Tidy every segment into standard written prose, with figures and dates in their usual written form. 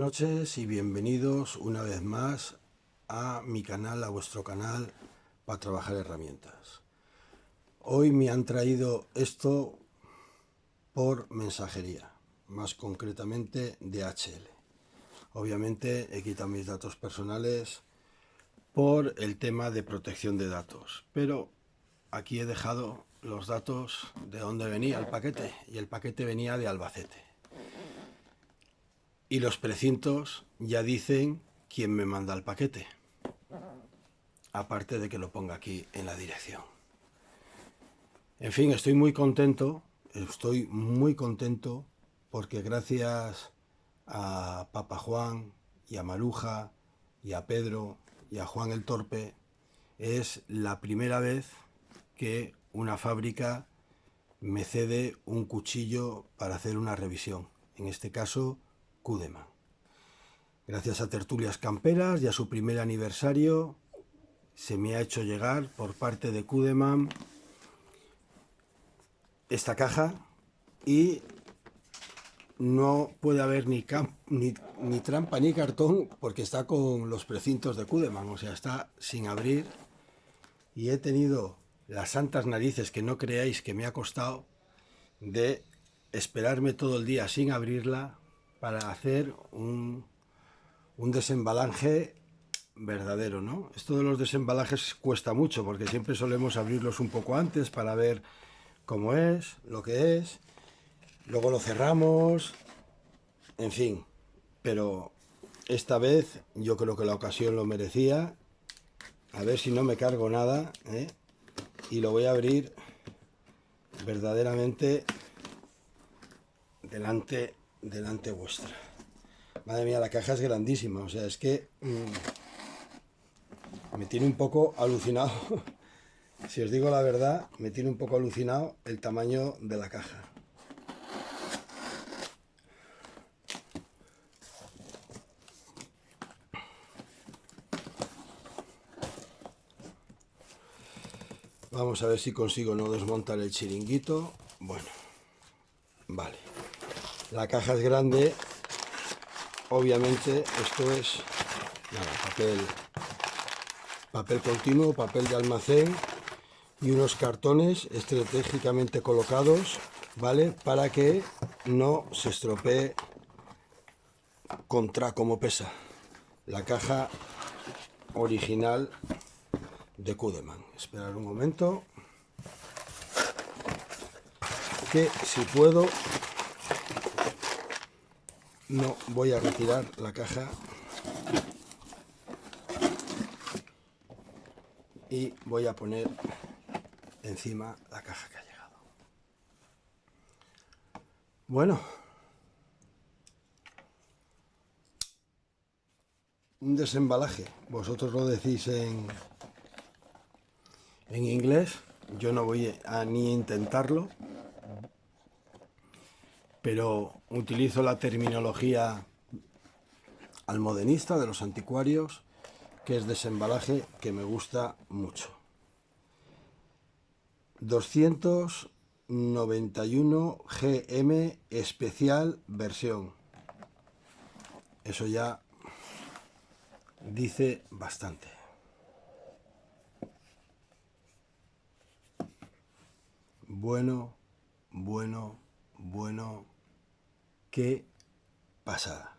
noches y bienvenidos una vez más a mi canal, a vuestro canal para trabajar herramientas. Hoy me han traído esto por mensajería, más concretamente DHL. Obviamente he quitado mis datos personales por el tema de protección de datos, pero aquí he dejado los datos de dónde venía el paquete, y el paquete venía de Albacete. Y los precintos ya dicen quién me manda el paquete, aparte de que lo ponga aquí en la dirección. En fin, estoy muy contento porque gracias a Papa Juan y a Maruja y a Pedro y a Juan el Torpe es la primera vez que una fábrica me cede un cuchillo para hacer una revisión, en este caso Cudeman. Gracias a Tertulias Camperas y a su primer aniversario se me ha hecho llegar por parte de Cudeman esta caja y no puede haber ni trampa ni cartón porque está con los precintos de Cudeman, o sea, está sin abrir, y he tenido las santas narices, que no creáis que me ha costado, de esperarme todo el día sin abrirla para hacer un desembalaje verdadero, ¿no? Esto de los desembalajes cuesta mucho porque siempre solemos abrirlos un poco antes para ver cómo es, lo que es, luego lo cerramos, en fin, pero esta vez yo creo que la ocasión lo merecía. A ver si no me cargo nada, ¿eh? Y lo voy a abrir verdaderamente delante vuestra. Madre mía, la caja es grandísima, o sea, es que me tiene un poco alucinado. Si os digo la verdad, me tiene un poco alucinado el tamaño de la caja. Vamos a ver si consigo no desmontar el chiringuito. Bueno, vale. La caja es grande. Obviamente esto es nada, papel continuo, papel de almacén y unos cartones estratégicamente colocados, ¿vale? Para que no se estropee contra como pesa la caja original de Cudeman. Esperar un momento, que si puedo no voy a retirar la caja y voy a poner encima la caja que ha llegado. Bueno, un desembalaje, vosotros lo decís en inglés, yo no voy a ni intentarlo, pero utilizo la terminología almodenista de los anticuarios, que es desembalaje, que me gusta mucho. 291 GM especial versión. Eso ya dice bastante. Bueno, qué pasada.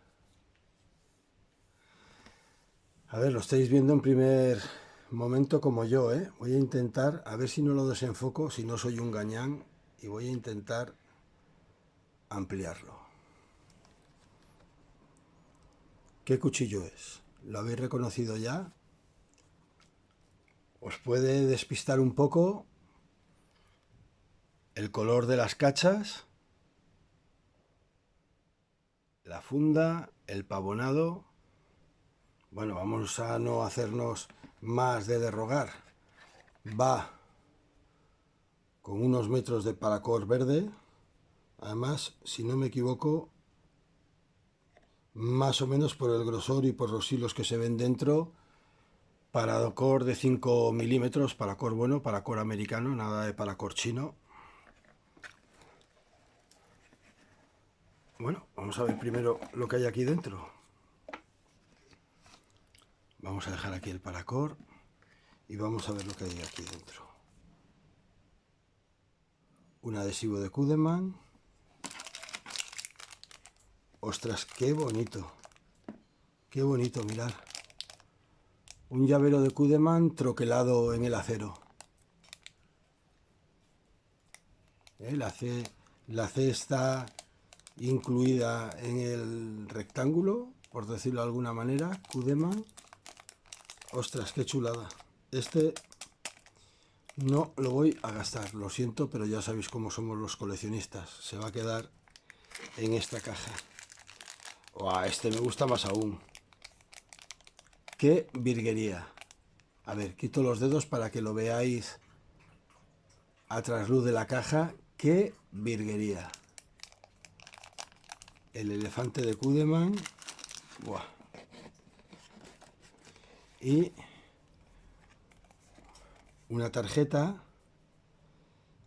A ver, lo estáis viendo en primer momento como yo, ¿eh? Voy a intentar, a ver si no lo desenfoco, si no soy un gañán, y voy a intentar ampliarlo. ¿Qué cuchillo es? ¿Lo habéis reconocido ya? Os puede despistar un poco el color de las cachas, la funda, el pavonado. Bueno, vamos a no hacernos más de derrogar. Va con unos metros de paracord verde. Además, si no me equivoco, más o menos por el grosor y por los hilos que se ven dentro, paracord de 5 milímetros, paracord bueno, paracord americano, nada de paracord chino. Bueno, vamos a ver primero lo que hay aquí dentro. Vamos a dejar aquí el paracord y vamos a ver lo que hay aquí dentro. Un adhesivo de Kudeman. Ostras, qué bonito. Qué bonito, mirad. Un llavero de Kudeman troquelado en el acero. La C está incluida en el rectángulo, por decirlo de alguna manera. Kudeman. Ostras, qué chulada. Este no lo voy a gastar, lo siento, pero ya sabéis cómo somos los coleccionistas. Se va a quedar en esta caja. ¡Wow! Este me gusta más aún. ¡Qué virguería! A ver, quito los dedos para que lo veáis a trasluz de la caja. ¡Qué virguería! El elefante de Kudeman. ¡Buah! Y una tarjeta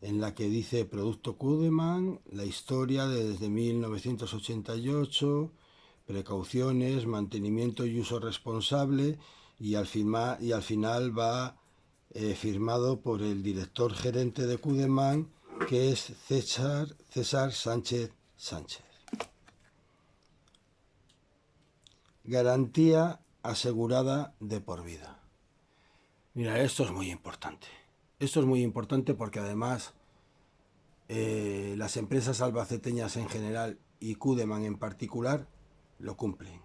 en la que dice Producto Kudeman, la historia desde 1988, precauciones, mantenimiento y uso responsable, y al final va firmado por el director gerente de Kudeman, que es César Sánchez Sánchez. Garantía asegurada de por vida. Mira, esto es muy importante. Esto es muy importante porque además las empresas albaceteñas en general y Kudeman en particular lo cumplen.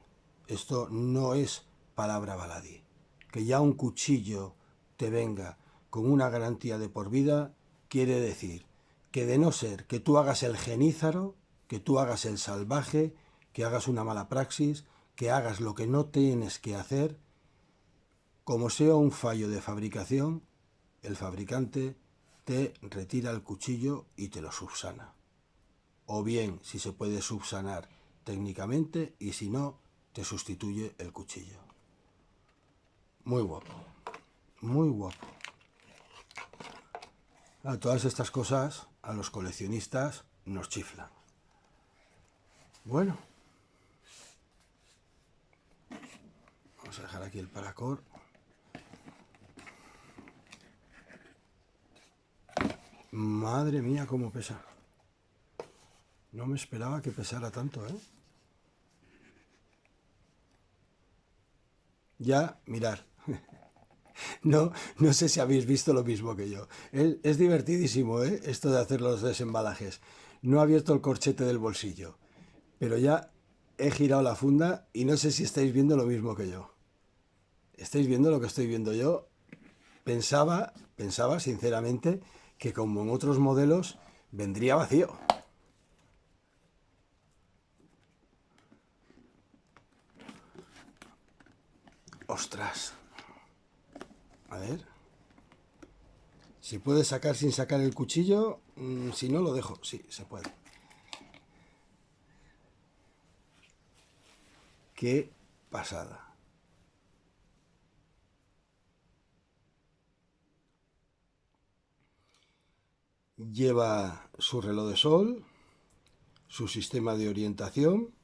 Esto no es palabra baladí. Que ya un cuchillo te venga con una garantía de por vida quiere decir que, de no ser que tú hagas el genízaro, que tú hagas el salvaje, que hagas una mala praxis, que hagas lo que no tienes que hacer, como sea un fallo de fabricación, el fabricante te retira el cuchillo y te lo subsana. O bien, si se puede subsanar técnicamente, y si no, te sustituye el cuchillo. Muy guapo. Muy guapo. Todas estas cosas a los coleccionistas nos chiflan. Bueno. Vamos a dejar aquí el paracord. Madre mía, cómo pesa. No me esperaba que pesara tanto, ¿eh? Ya, mirar. No sé si habéis visto lo mismo que yo. Es divertidísimo, ¿eh? Esto de hacer los desembalajes. No he abierto el corchete del bolsillo, pero ya he girado la funda y no sé si estáis viendo lo mismo que yo. ¿Estáis viendo lo que estoy viendo yo? Pensaba sinceramente que como en otros modelos vendría vacío. ¡Ostras! A ver. ¿Se puede sacar sin sacar el cuchillo? Si no, lo dejo. Sí, se puede. ¡Qué pasada! Lleva su reloj de sol, su sistema de orientación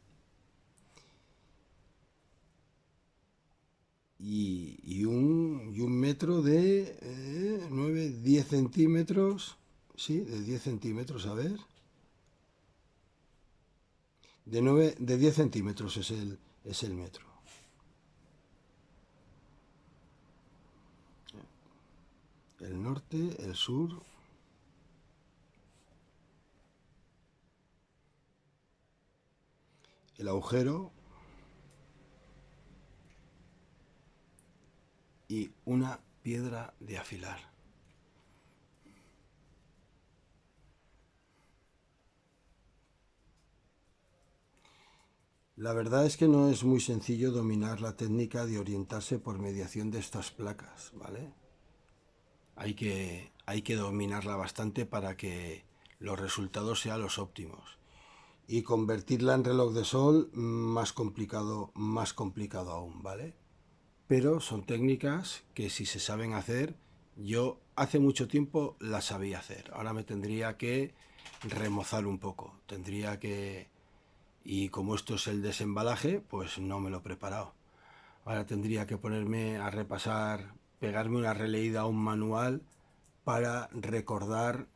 y un metro de 9-10 centímetros. Sí, de 10 centímetros, a ver. De 10 centímetros es el metro. El norte, el sur. El agujero. Y una piedra de afilar. La verdad es que no es muy sencillo dominar la técnica de orientarse por mediación de estas placas, ¿vale? Hay que dominarla bastante para que los resultados sean los óptimos. Y convertirla en reloj de sol, más complicado aún, ¿vale? Pero son técnicas que, si se saben hacer, yo hace mucho tiempo las sabía hacer. Ahora me tendría que remozar un poco. Y como esto es el desembalaje, pues no me lo he preparado. Ahora tendría que ponerme a repasar, pegarme una releída a un manual para recordar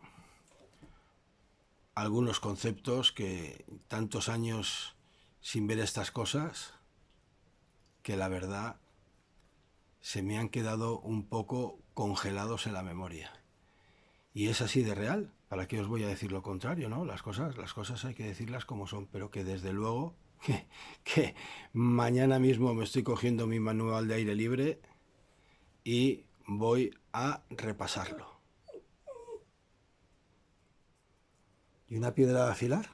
algunos conceptos que tantos años sin ver estas cosas, que la verdad se me han quedado un poco congelados en la memoria. Y es así de real. ¿Para qué os voy a decir lo contrario, no? Las cosas hay que decirlas como son, pero que desde luego que mañana mismo me estoy cogiendo mi manual de aire libre y voy a repasarlo. ¿Y una piedra de afilar?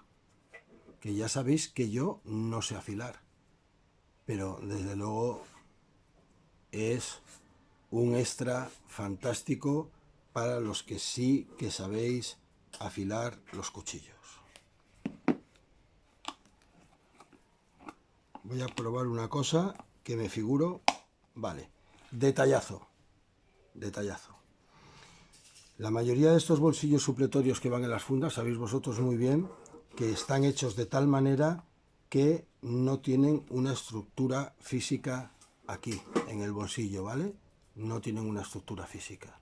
Que ya sabéis que yo no sé afilar, pero desde luego es un extra fantástico para los que sí que sabéis afilar los cuchillos. Voy a probar una cosa que me figuro, vale, detallazo. La mayoría de estos bolsillos supletorios que van en las fundas, sabéis vosotros muy bien que están hechos de tal manera que no tienen una estructura física aquí, en el bolsillo, ¿vale? No tienen una estructura física.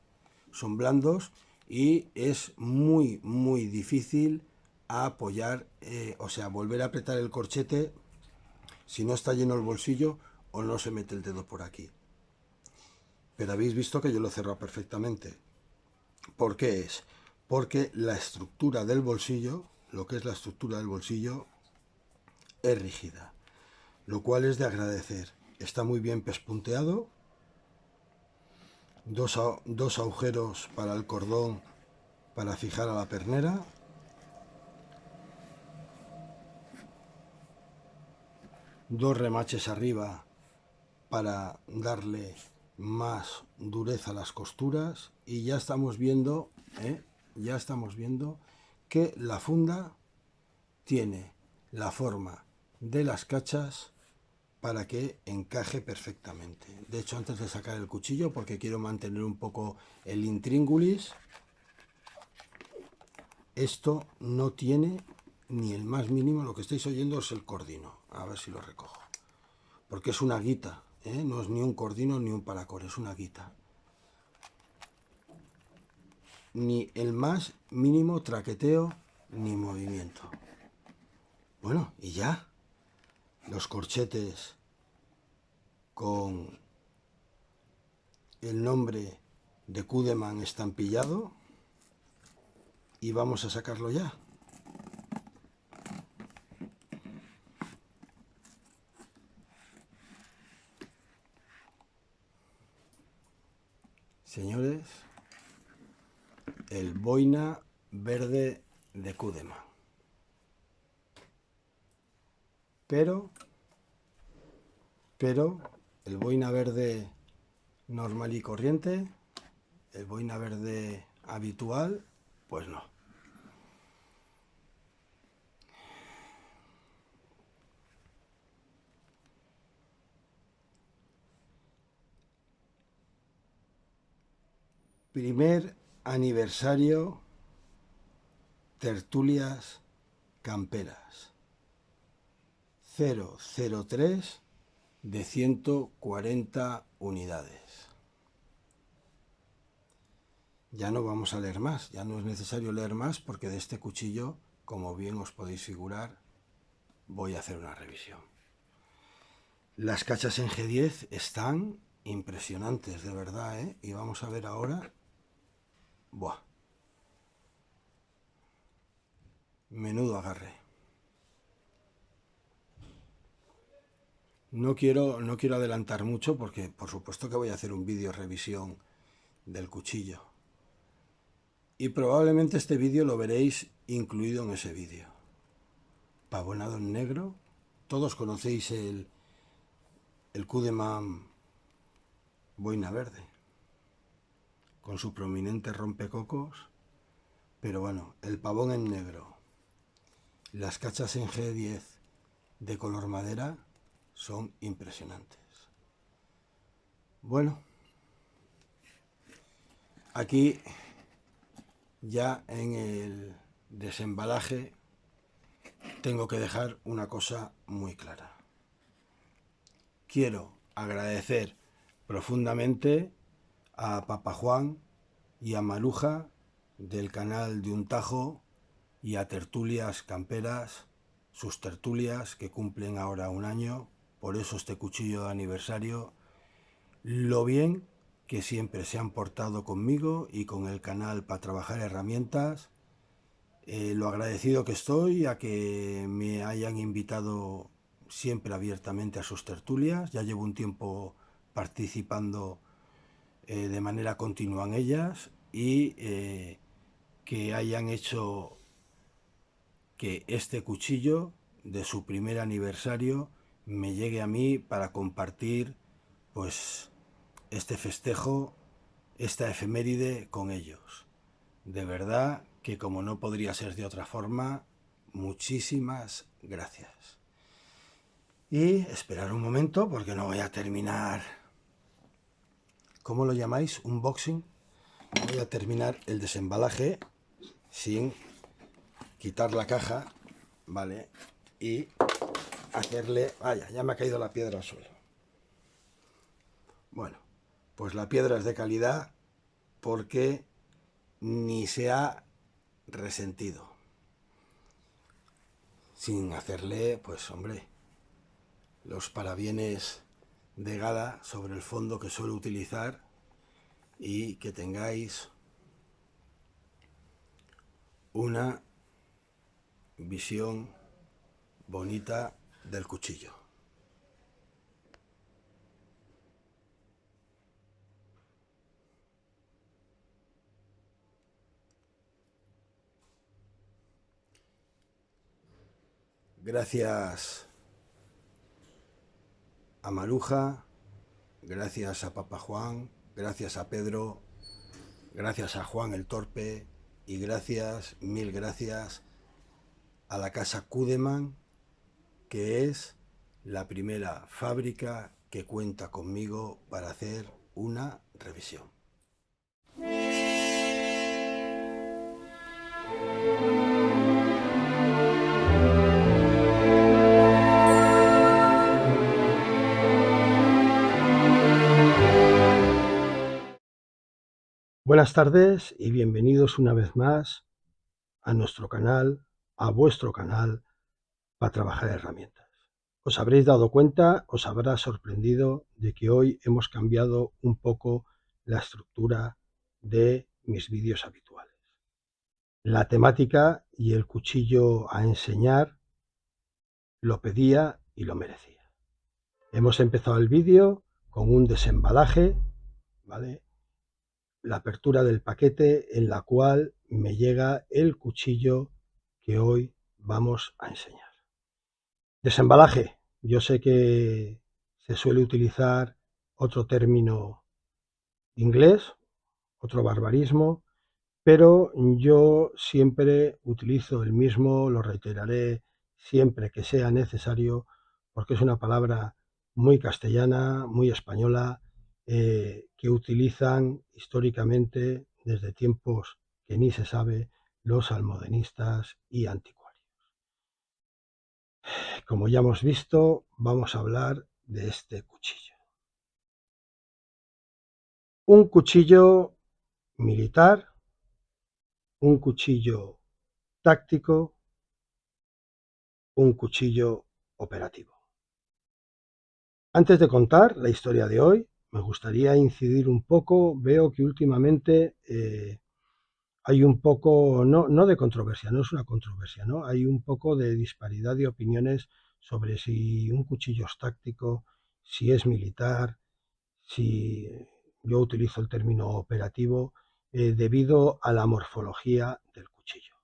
Son blandos y es muy, muy difícil apoyar, o sea, volver a apretar el corchete si no está lleno el bolsillo o no se mete el dedo por aquí. Pero habéis visto que yo lo he cerrado perfectamente. ¿Por qué es? Porque la estructura del bolsillo, lo que es la estructura del bolsillo, es rígida, lo cual es de agradecer. Está muy bien pespunteado, dos agujeros para el cordón para fijar a la pernera, dos remaches arriba para darle más dureza a las costuras y ya estamos viendo, que la funda tiene la forma de las cachas para que encaje perfectamente. De hecho, antes de sacar el cuchillo, porque quiero mantener un poco el intríngulis, esto no tiene ni el más mínimo. Lo que estáis oyendo es el cordino. A ver si lo recojo. Porque es una guita, ¿eh? No es ni un cordino ni un paracord, es una guita. Ni el más mínimo traqueteo ni movimiento. Bueno, y ya. Los corchetes con el nombre de Cudeman estampillado y vamos a sacarlo ya. Señores, el boina verde de Cudeman. Pero el boina verde normal y corriente, el boina verde habitual, pues no. Primer aniversario tertulias camperas. 003 de 140 unidades. Ya no vamos a leer más, ya no es necesario leer más porque de este cuchillo, como bien os podéis figurar, voy a hacer una revisión. Las cachas en G10 están impresionantes, de verdad, ¿eh? Y vamos a ver ahora. Buah. Menudo agarre. No quiero adelantar mucho porque por supuesto que voy a hacer un vídeo revisión del cuchillo. Y probablemente este vídeo lo veréis incluido en ese vídeo. Pavonado en negro. Todos conocéis el Cudeman boina verde, con su prominente rompecocos. Pero bueno, el pavón en negro, las cachas en G10 de color madera son impresionantes. Bueno, aquí ya en el desembalaje tengo que dejar una cosa muy clara. Quiero agradecer profundamente a Papa Juan y a Maruja del canal de Un Tajo y a Tertulias Camperas, sus tertulias que cumplen ahora un año, por eso este cuchillo de aniversario, lo bien que siempre se han portado conmigo y con el canal para trabajar herramientas, lo agradecido que estoy a que me hayan invitado siempre abiertamente a sus tertulias. Ya llevo un tiempo participando de manera continua en ellas y que hayan hecho que este cuchillo de su primer aniversario me llegue a mí para compartir pues este festejo, esta efeméride con ellos. De verdad que como no podría ser de otra forma, muchísimas gracias. Y esperar un momento porque no voy a terminar. ¿Cómo lo llamáis? ¿Unboxing? Voy a terminar el desembalaje sin quitar la caja, ¿vale? Y hacerle... Vaya, ya me ha caído la piedra al suelo. Bueno, pues la piedra es de calidad porque ni se ha resentido. Sin hacerle, pues hombre, los parabienes de gala sobre el fondo que suelo utilizar y que tengáis una visión bonita del cuchillo. Gracias a Maruja, gracias a Papa Juan, gracias a Pedro, gracias a Juan el Torpe y gracias, mil gracias a la casa Kudeman, que es la primera fábrica que cuenta conmigo para hacer una revisión. Buenas tardes y bienvenidos una vez más a nuestro canal, a vuestro canal, para trabajar herramientas. Os habréis dado cuenta, os habrá sorprendido de que hoy hemos cambiado un poco la estructura de mis vídeos habituales. La temática y el cuchillo a enseñar lo pedía y lo merecía. Hemos empezado el vídeo con un desembalaje, ¿vale? La apertura del paquete en la cual me llega el cuchillo que hoy vamos a enseñar. Desembalaje. Yo sé que se suele utilizar otro término inglés, otro barbarismo, pero yo siempre utilizo el mismo, lo reiteraré siempre que sea necesario, porque es una palabra muy castellana, muy española, que utilizan históricamente desde tiempos que ni se sabe los almodenistas y anticuarios. Como ya hemos visto, vamos a hablar de este cuchillo. Un cuchillo militar, un cuchillo táctico, un cuchillo operativo. Antes de contar la historia de hoy, me gustaría incidir un poco. Veo que últimamente hay un poco, no de controversia, no es una controversia, ¿no? Hay un poco de disparidad de opiniones sobre si un cuchillo es táctico, si es militar, si yo utilizo el término operativo, debido a la morfología del cuchillo.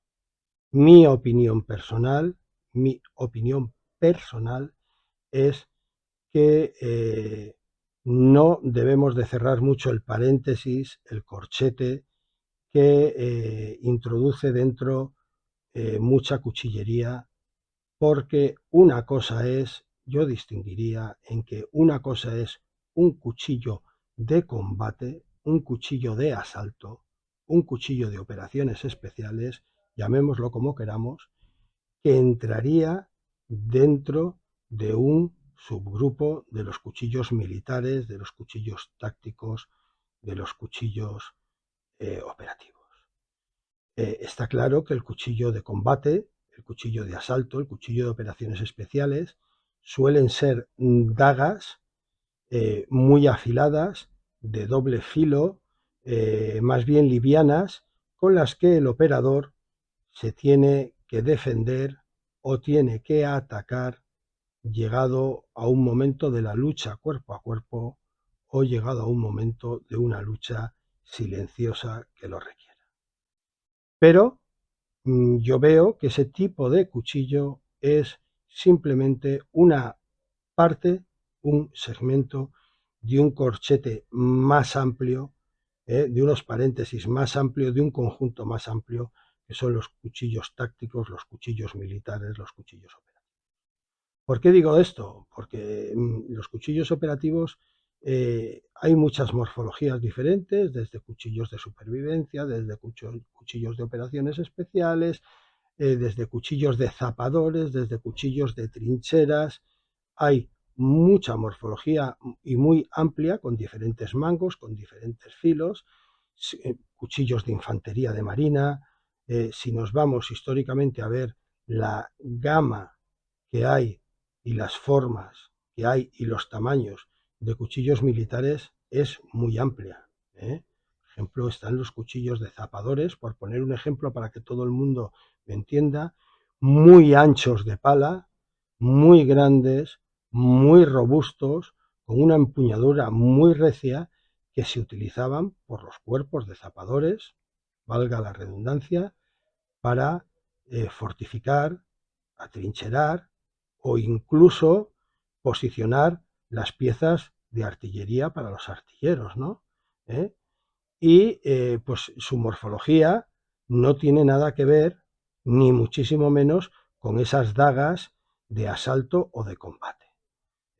Mi opinión personal es que no debemos de cerrar mucho el paréntesis, el corchete que introduce dentro mucha cuchillería, porque una cosa es, yo distinguiría en que una cosa es un cuchillo de combate, un cuchillo de asalto, un cuchillo de operaciones especiales, llamémoslo como queramos, que entraría dentro de un subgrupo de los cuchillos militares, de los cuchillos tácticos, de los cuchillos operativos. Está claro que el cuchillo de combate, el cuchillo de asalto, el cuchillo de operaciones especiales, suelen ser dagas muy afiladas, de doble filo, más bien livianas, con las que el operador se tiene que defender o tiene que atacar llegado a un momento de la lucha cuerpo a cuerpo o llegado a un momento de una lucha silenciosa que lo requiera. Pero yo veo que ese tipo de cuchillo es simplemente una parte, un segmento de un corchete más amplio, de unos paréntesis más amplios, de un conjunto más amplio, que son los cuchillos tácticos, los cuchillos militares, los cuchillos operativos. ¿Por qué digo esto? Porque los cuchillos operativos hay muchas morfologías diferentes, desde cuchillos de supervivencia, desde cuchillos de operaciones especiales, desde cuchillos de zapadores, desde cuchillos de trincheras. Hay mucha morfología y muy amplia, con diferentes mangos, con diferentes filos, cuchillos de infantería de marina. Si nos vamos históricamente a ver la gama que hay y las formas que hay y los tamaños de cuchillos militares es muy amplia. Por ejemplo, están los cuchillos de zapadores, por poner un ejemplo para que todo el mundo me entienda, muy anchos de pala, muy grandes, muy robustos, con una empuñadura muy recia, que se utilizaban por los cuerpos de zapadores, valga la redundancia, para fortificar, atrincherar o incluso posicionar las piezas de artillería para los artilleros, ¿no? Y pues su morfología no tiene nada que ver, ni muchísimo menos, con esas dagas de asalto o de combate.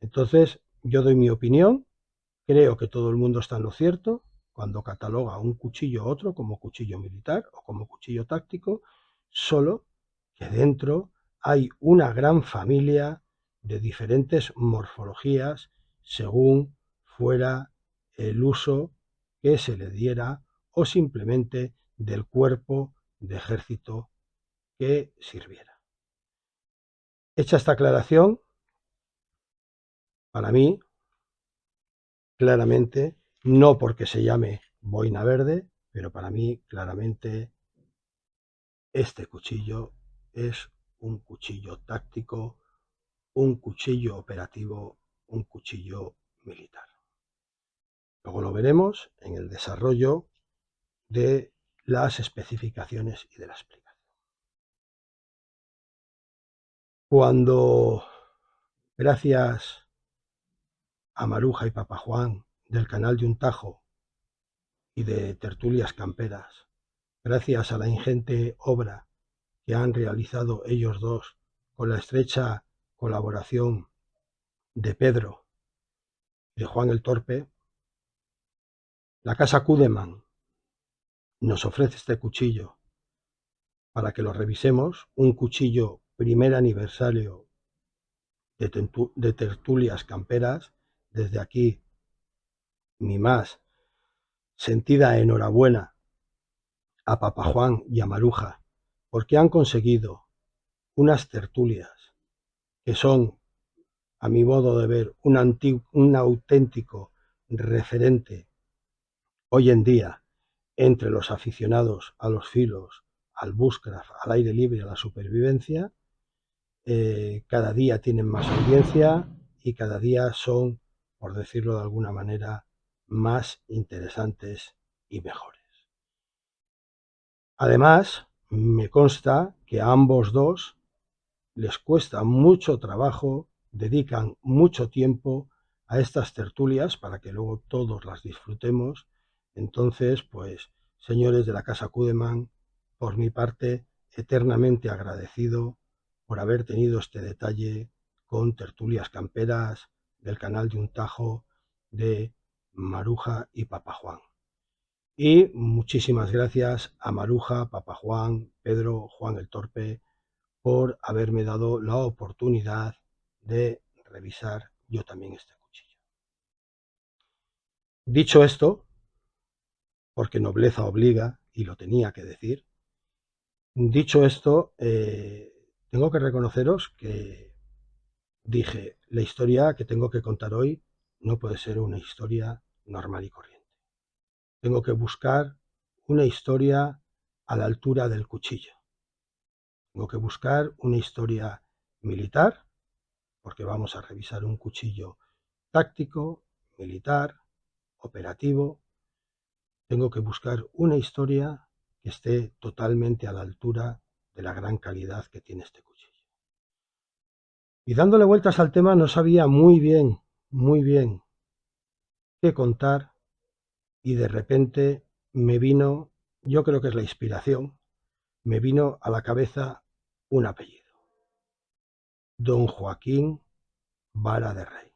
Entonces, yo doy mi opinión, creo que todo el mundo está en lo cierto cuando cataloga un cuchillo a otro como cuchillo militar o como cuchillo táctico, solo que dentro hay una gran familia de diferentes morfologías según fuera el uso que se le diera o simplemente del cuerpo de ejército que sirviera. Hecha esta aclaración, para mí, claramente, no porque se llame boina verde, pero para mí, claramente, este cuchillo es un cuchillo táctico, un cuchillo operativo, un cuchillo militar. Luego lo veremos en el desarrollo de las especificaciones y de la explicación. Cuando, gracias a Maruja y Papa Juan del canal de Un Tajo y de Tertulias Camperas, gracias a la ingente obra que han realizado ellos dos con la estrecha colaboración de Pedro y de Juan el Torpe, la Casa Cudeman nos ofrece este cuchillo para que lo revisemos, un cuchillo primer aniversario de Tertulias Camperas. Desde aquí, mi más sentida enhorabuena a Papa Juan y a Maruja, porque han conseguido unas tertulias que son, a mi modo de ver, un auténtico referente hoy en día entre los aficionados a los filos, al bushcraft, al aire libre, a la supervivencia. Cada día tienen más audiencia y cada día son, por decirlo de alguna manera, más interesantes y mejores. Además, me consta que a ambos dos les cuesta mucho trabajo, dedican mucho tiempo a estas tertulias para que luego todos las disfrutemos. Entonces, pues, señores de la Casa Cudeman, por mi parte, eternamente agradecido por haber tenido este detalle con Tertulias Camperas del canal de Un Tajo de Maruja y Papa Juan. Y muchísimas gracias a Maruja, Papa Juan, Pedro, Juan el Torpe, por haberme dado la oportunidad de revisar yo también este cuchillo. Dicho esto, porque nobleza obliga, y lo tenía que decir, dicho esto, tengo que reconoceros que dije, la historia que tengo que contar hoy no puede ser una historia normal y corriente. Tengo que buscar una historia a la altura del cuchillo. Tengo que buscar una historia militar, porque vamos a revisar un cuchillo táctico, militar, operativo. Tengo que buscar una historia que esté totalmente a la altura de la gran calidad que tiene este cuchillo. Y dándole vueltas al tema no sabía muy bien qué contar, y de repente me vino, yo creo que es la inspiración, me vino a la cabeza un apellido: Don Joaquín Vara de Rey.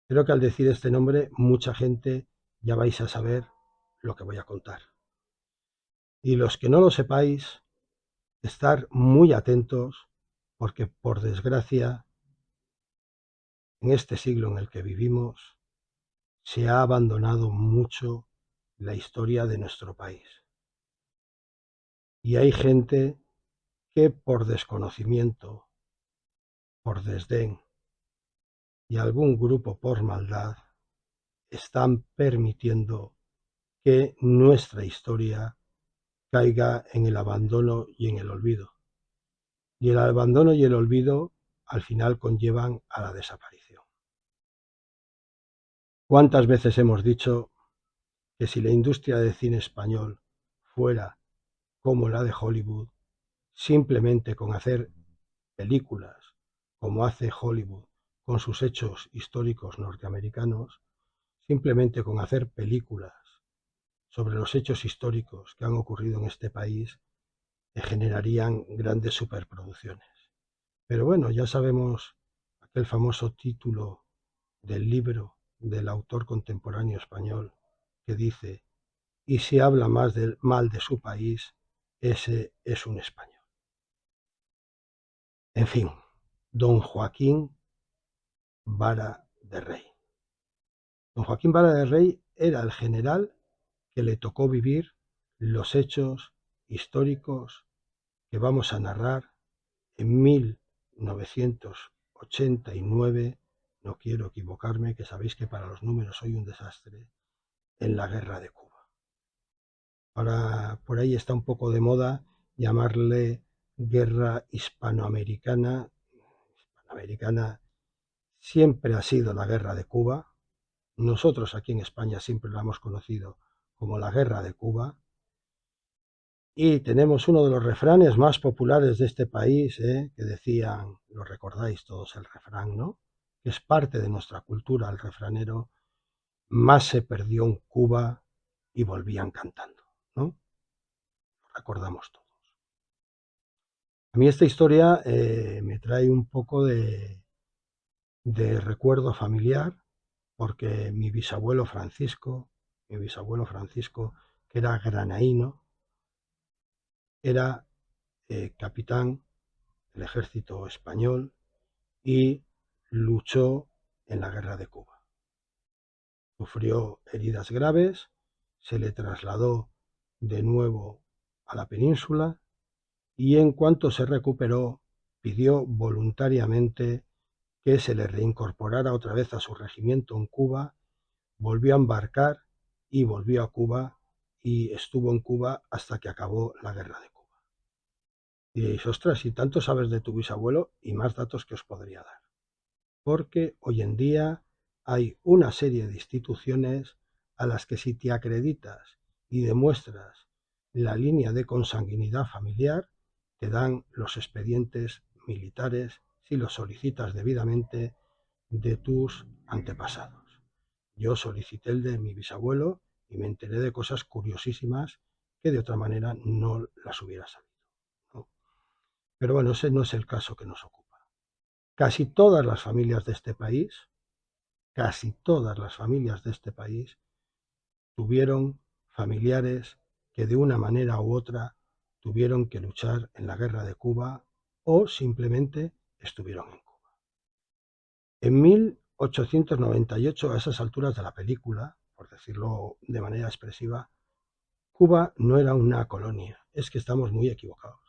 Creo que al decir este nombre mucha gente ya vais a saber lo que voy a contar. Y los que no lo sepáis, estar muy atentos, porque por desgracia, en este siglo en el que vivimos, se ha abandonado mucho la historia de nuestro país. Y hay gente que por desconocimiento, por desdén y algún grupo por maldad, están permitiendo que nuestra historia caiga en el abandono y en el olvido. Y el abandono y el olvido al final conllevan a la desaparición. ¿Cuántas veces hemos dicho que si la industria del cine español fuera como la de Hollywood, simplemente con hacer películas como hace Hollywood con sus hechos históricos norteamericanos, simplemente con hacer películas sobre los hechos históricos que han ocurrido en este país, generarían grandes superproducciones? Pero bueno, ya sabemos aquel famoso título del libro del autor contemporáneo español que dice: y si habla mal de su país, ese es un español. En fin, don Joaquín Vara de Rey. Don Joaquín Vara de Rey era el general que le tocó vivir los hechos históricos que vamos a narrar en 1989, no quiero equivocarme, que sabéis que para los números soy un desastre, en la Guerra de Cuba. Ahora por ahí está un poco de moda llamarle Guerra Hispanoamericana. Hispanoamericana siempre ha sido la Guerra de Cuba. Nosotros aquí en España siempre la hemos conocido como la Guerra de Cuba. Y tenemos uno de los refranes más populares de este país, que decían, lo recordáis todos el refrán, ¿no? Que es parte de nuestra cultura, el refranero: más se perdió en Cuba y volvían cantando, ¿no? Lo recordamos todos. A mí esta historia me trae un poco de recuerdo familiar, porque mi bisabuelo Francisco, que era granaíno, era capitán del ejército español y luchó en la Guerra de Cuba. Sufrió heridas graves, se le trasladó de nuevo a la península y en cuanto se recuperó pidió voluntariamente que se le reincorporara otra vez a su regimiento en Cuba, volvió a embarcar y volvió a Cuba y estuvo en Cuba hasta que acabó la Guerra de Cuba. Y diréis: ostras, si tanto sabes de tu bisabuelo, y más datos que os podría dar. Porque hoy en día hay una serie de instituciones a las que, si te acreditas y demuestras la línea de consanguinidad familiar, te dan los expedientes militares, si los solicitas debidamente, de tus antepasados. Yo solicité el de mi bisabuelo y me enteré de cosas curiosísimas que de otra manera no las hubiera sabido, ¿no? Pero bueno, ese no es el caso que nos ocupa. Casi todas las familias de este país, casi todas las familias de este país tuvieron familiares que de una manera u otra tuvieron que luchar en la Guerra de Cuba o simplemente estuvieron en Cuba. En 1898, a esas alturas de la película, por decirlo de manera expresiva, Cuba no era una colonia. Es que estamos muy equivocados.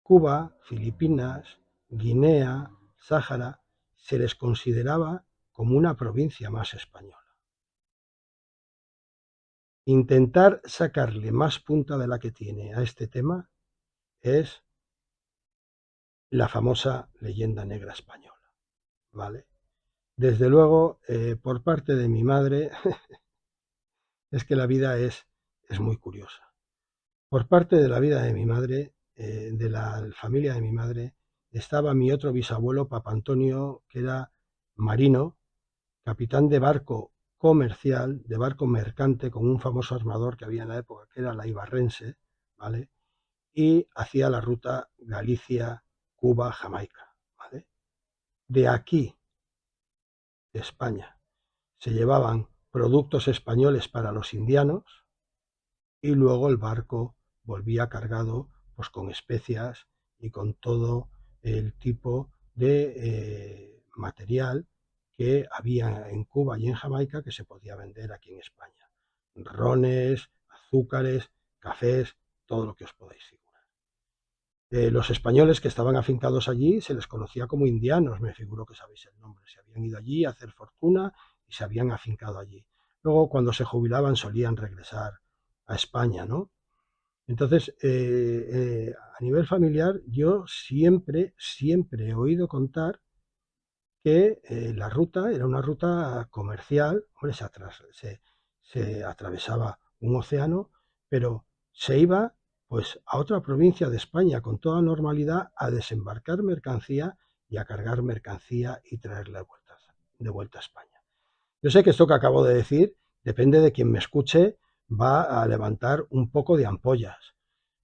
Cuba, Filipinas, Guinea, Sáhara, se les consideraba como una provincia más española. Intentar sacarle más punta de la que tiene a este tema es la famosa leyenda negra española, ¿vale? Desde luego, por parte de mi madre, es que la vida es muy curiosa. Por parte de la vida de mi madre, de la familia de mi madre, estaba mi otro bisabuelo, Papa Antonio, que era marino, capitán de barco comercial, de barco mercante, con un famoso armador que había en la época, que era la Ibarrense, ¿vale? Y hacía la ruta Galicia-Cuba-Jamaica, ¿vale? De aquí, de España, se llevaban productos españoles para los indianos y luego el barco volvía cargado pues con especias y con todo el tipo de material que había en Cuba y en Jamaica que se podía vender aquí en España. Rones, azúcares, cafés, todo lo que os podáis figurar. Los españoles que estaban afincados allí se les conocía como indianos, me figuro que sabéis el nombre. Se habían ido allí a hacer fortuna y se habían afincado allí. Luego, cuando se jubilaban, solían regresar a España, ¿no? Entonces, a nivel familiar, yo siempre he oído contar que la ruta era una ruta comercial. Hombre, se atravesaba un océano, pero se iba pues a otra provincia de España con toda normalidad a desembarcar mercancía y a cargar mercancía y traerla de vuelta a España. Yo sé que esto que acabo de decir, depende de quien me escuche, va a levantar un poco de ampollas,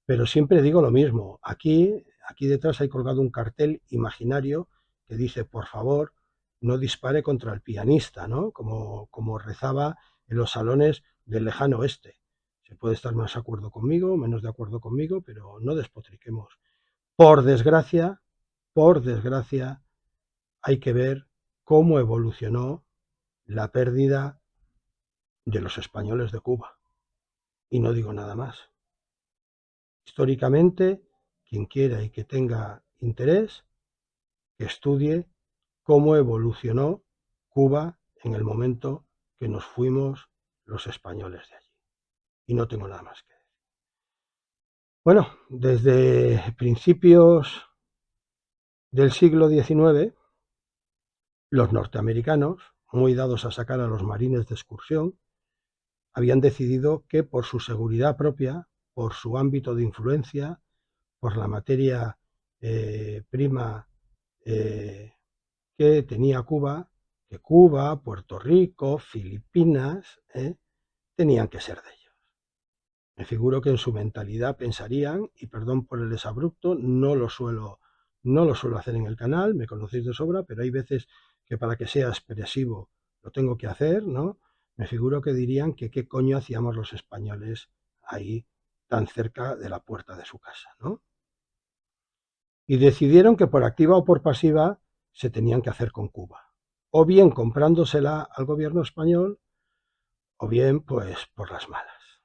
pero siempre digo lo mismo. Aquí detrás hay colgado un cartel imaginario que dice, por favor, no dispare contra el pianista, ¿no? Como rezaba en los salones del lejano oeste. Se puede estar más de acuerdo conmigo, menos de acuerdo conmigo, pero no despotriquemos. Por desgracia, por desgracia, hay que ver cómo evolucionó la pérdida de los españoles de Cuba. Y no digo nada más. Históricamente, quien quiera y que tenga interés, que estudie cómo evolucionó Cuba en el momento que nos fuimos los españoles de allí. Y no tengo nada más que decir. Bueno, desde principios del siglo XIX, los norteamericanos, muy dados a sacar a los marines de excursión, habían decidido que por su seguridad propia, por su ámbito de influencia, por la materia prima que tenía Cuba, que Cuba, Puerto Rico, Filipinas, tenían que ser de ellos. Me figuro que en su mentalidad pensarían, y perdón por el desabrupto, no lo suelo hacer en el canal, me conocéis de sobra, pero hay veces que para que sea expresivo lo tengo que hacer, ¿no? Me figuro que dirían que qué coño hacíamos los españoles ahí tan cerca de la puerta de su casa, ¿no? Y decidieron que por activa o por pasiva se tenían que hacer con Cuba, o bien comprándosela al gobierno español, o bien pues por las malas.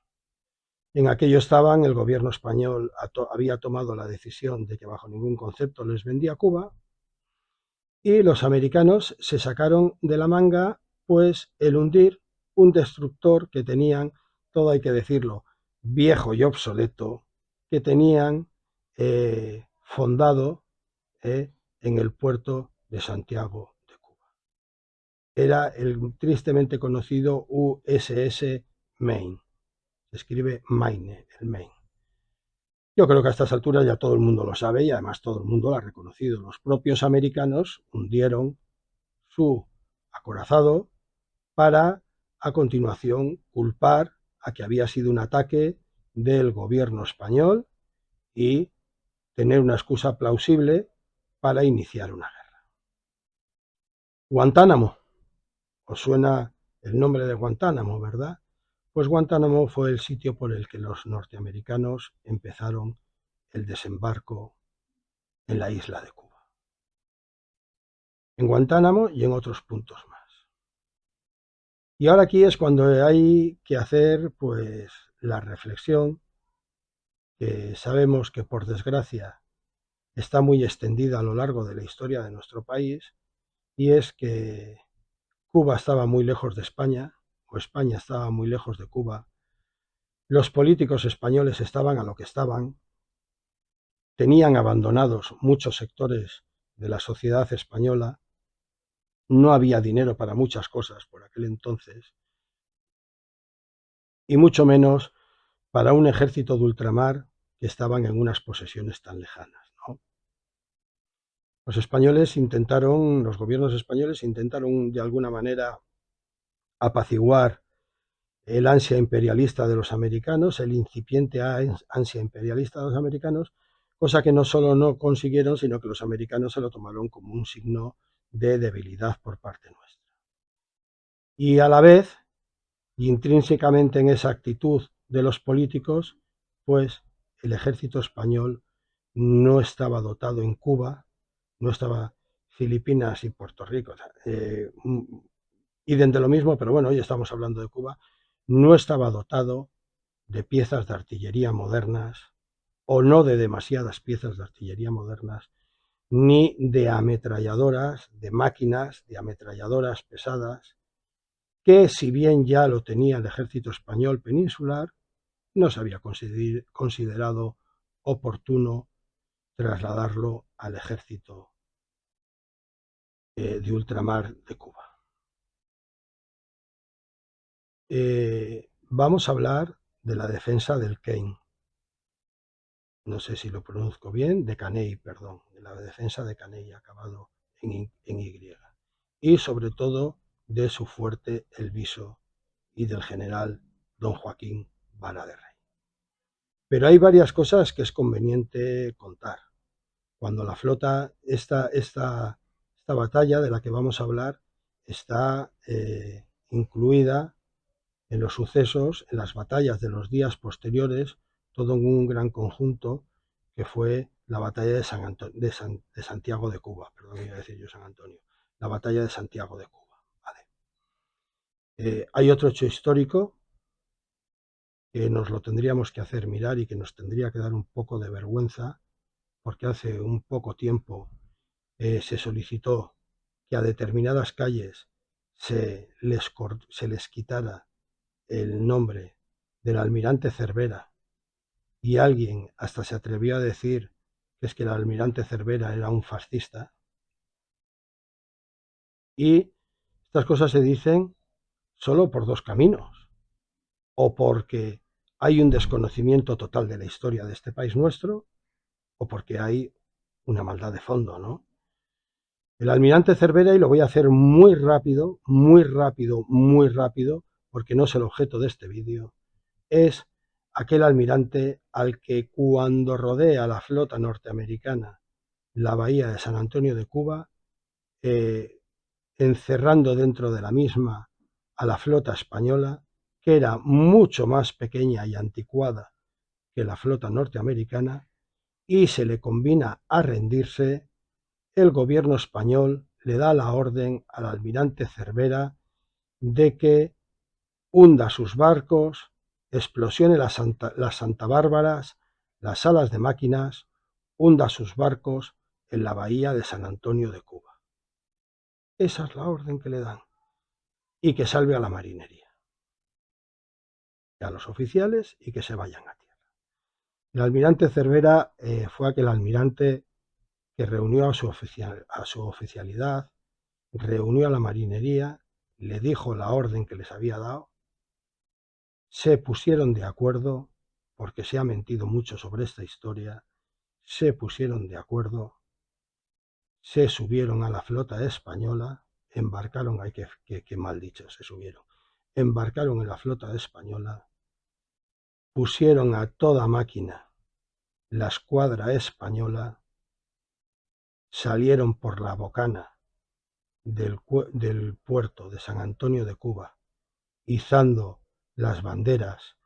En aquello estaban, el gobierno español había tomado la decisión de que bajo ningún concepto les vendía Cuba, y los americanos se sacaron de la manga pues el hundir un destructor que tenían, todo hay que decirlo, viejo y obsoleto, que tenían fondado en el puerto de Santiago de Cuba. Era el tristemente conocido USS Maine. Se escribe Maine, el Maine. Yo creo que a estas alturas ya todo el mundo lo sabe y además todo el mundo lo ha reconocido. Los propios americanos hundieron su acorazado para, a continuación, culpar a que había sido un ataque del gobierno español y tener una excusa plausible para iniciar una guerra. Guantánamo. ¿Os suena el nombre de Guantánamo, verdad? Pues Guantánamo fue el sitio por el que los norteamericanos empezaron el desembarco en la isla de Cuba. en Guantánamo y en otros puntos más. Y ahora aquí es cuando hay que hacer pues la reflexión que sabemos que por desgracia está muy extendida a lo largo de la historia de nuestro país, y es que Cuba estaba muy lejos de España, o España estaba muy lejos de Cuba, los políticos españoles estaban a lo que estaban, tenían abandonados muchos sectores de la sociedad española, no había dinero para muchas cosas por aquel entonces, y mucho menos para un ejército de ultramar que estaban en unas posesiones tan lejanas, ¿no? Los españoles intentaron, los gobiernos españoles intentaron de alguna manera apaciguar el ansia imperialista de los americanos, el incipiente ansia imperialista de los americanos, cosa que no solo no consiguieron, sino que los americanos se lo tomaron como un signo de debilidad por parte nuestra. Y a la vez, intrínsecamente en esa actitud de los políticos, pues el ejército español no estaba dotado en Cuba, no estaba Filipinas y Puerto Rico, o sea, y de lo mismo, pero bueno, hoy estamos hablando de Cuba, no estaba dotado de piezas de artillería modernas, o no de demasiadas piezas de artillería modernas, ni de ametralladoras, de máquinas, de ametralladoras pesadas, que si bien ya lo tenía el ejército español peninsular, no se había considerado oportuno trasladarlo al ejército de ultramar de Cuba. Vamos a hablar de la defensa del Cane. No sé si lo pronuncio bien, de Caney, perdón, de la defensa de Caney, acabado en Y. Y sobre todo de su fuerte El Viso y del general don Joaquín Vara de Rey. Pero hay varias cosas que es conveniente contar. Cuando la flota, esta batalla de la que vamos a hablar, está incluida en los sucesos, en las batallas de los días posteriores, todo en un gran conjunto que fue la batalla de Santiago de Cuba, perdón, iba a decir yo San Antonio, la batalla de Santiago de Cuba. Vale. Hay otro hecho histórico que nos lo tendríamos que hacer mirar y que nos tendría que dar un poco de vergüenza, porque hace un poco tiempo se solicitó que a determinadas calles se les quitara el nombre del almirante Cervera, y alguien hasta se atrevió a decir que es que el almirante Cervera era un fascista. Y estas cosas se dicen solo por dos caminos: o porque hay un desconocimiento total de la historia de este país nuestro, o porque hay una maldad de fondo, ¿no? El almirante Cervera, y lo voy a hacer muy rápido, muy rápido, muy rápido, porque no es el objeto de este vídeo, es aquel almirante al que, cuando rodea la flota norteamericana la bahía de San Antonio de Cuba, encerrando dentro de la misma a la flota española, que era mucho más pequeña y anticuada que la flota norteamericana, y se le convina a rendirse, el gobierno español le da la orden al almirante Cervera de que hunda sus barcos, explosione las Santa Bárbaras, las salas de máquinas, hunda sus barcos en la bahía de San Antonio de Cuba. Esa es la orden que le dan. Y que salve a la marinería, a los oficiales, y que se vayan a tierra. El almirante Cervera fue aquel almirante que reunió a su oficialidad, reunió a la marinería, le dijo la orden que les había dado, se pusieron de acuerdo, porque se ha mentido mucho sobre esta historia, se pusieron de acuerdo, se subieron a la flota española, embarcaron, ay, que mal dicho, se subieron, embarcaron en la flota española, pusieron a toda máquina la escuadra española, salieron por la bocana del puerto de San Antonio de Cuba, izando las banderas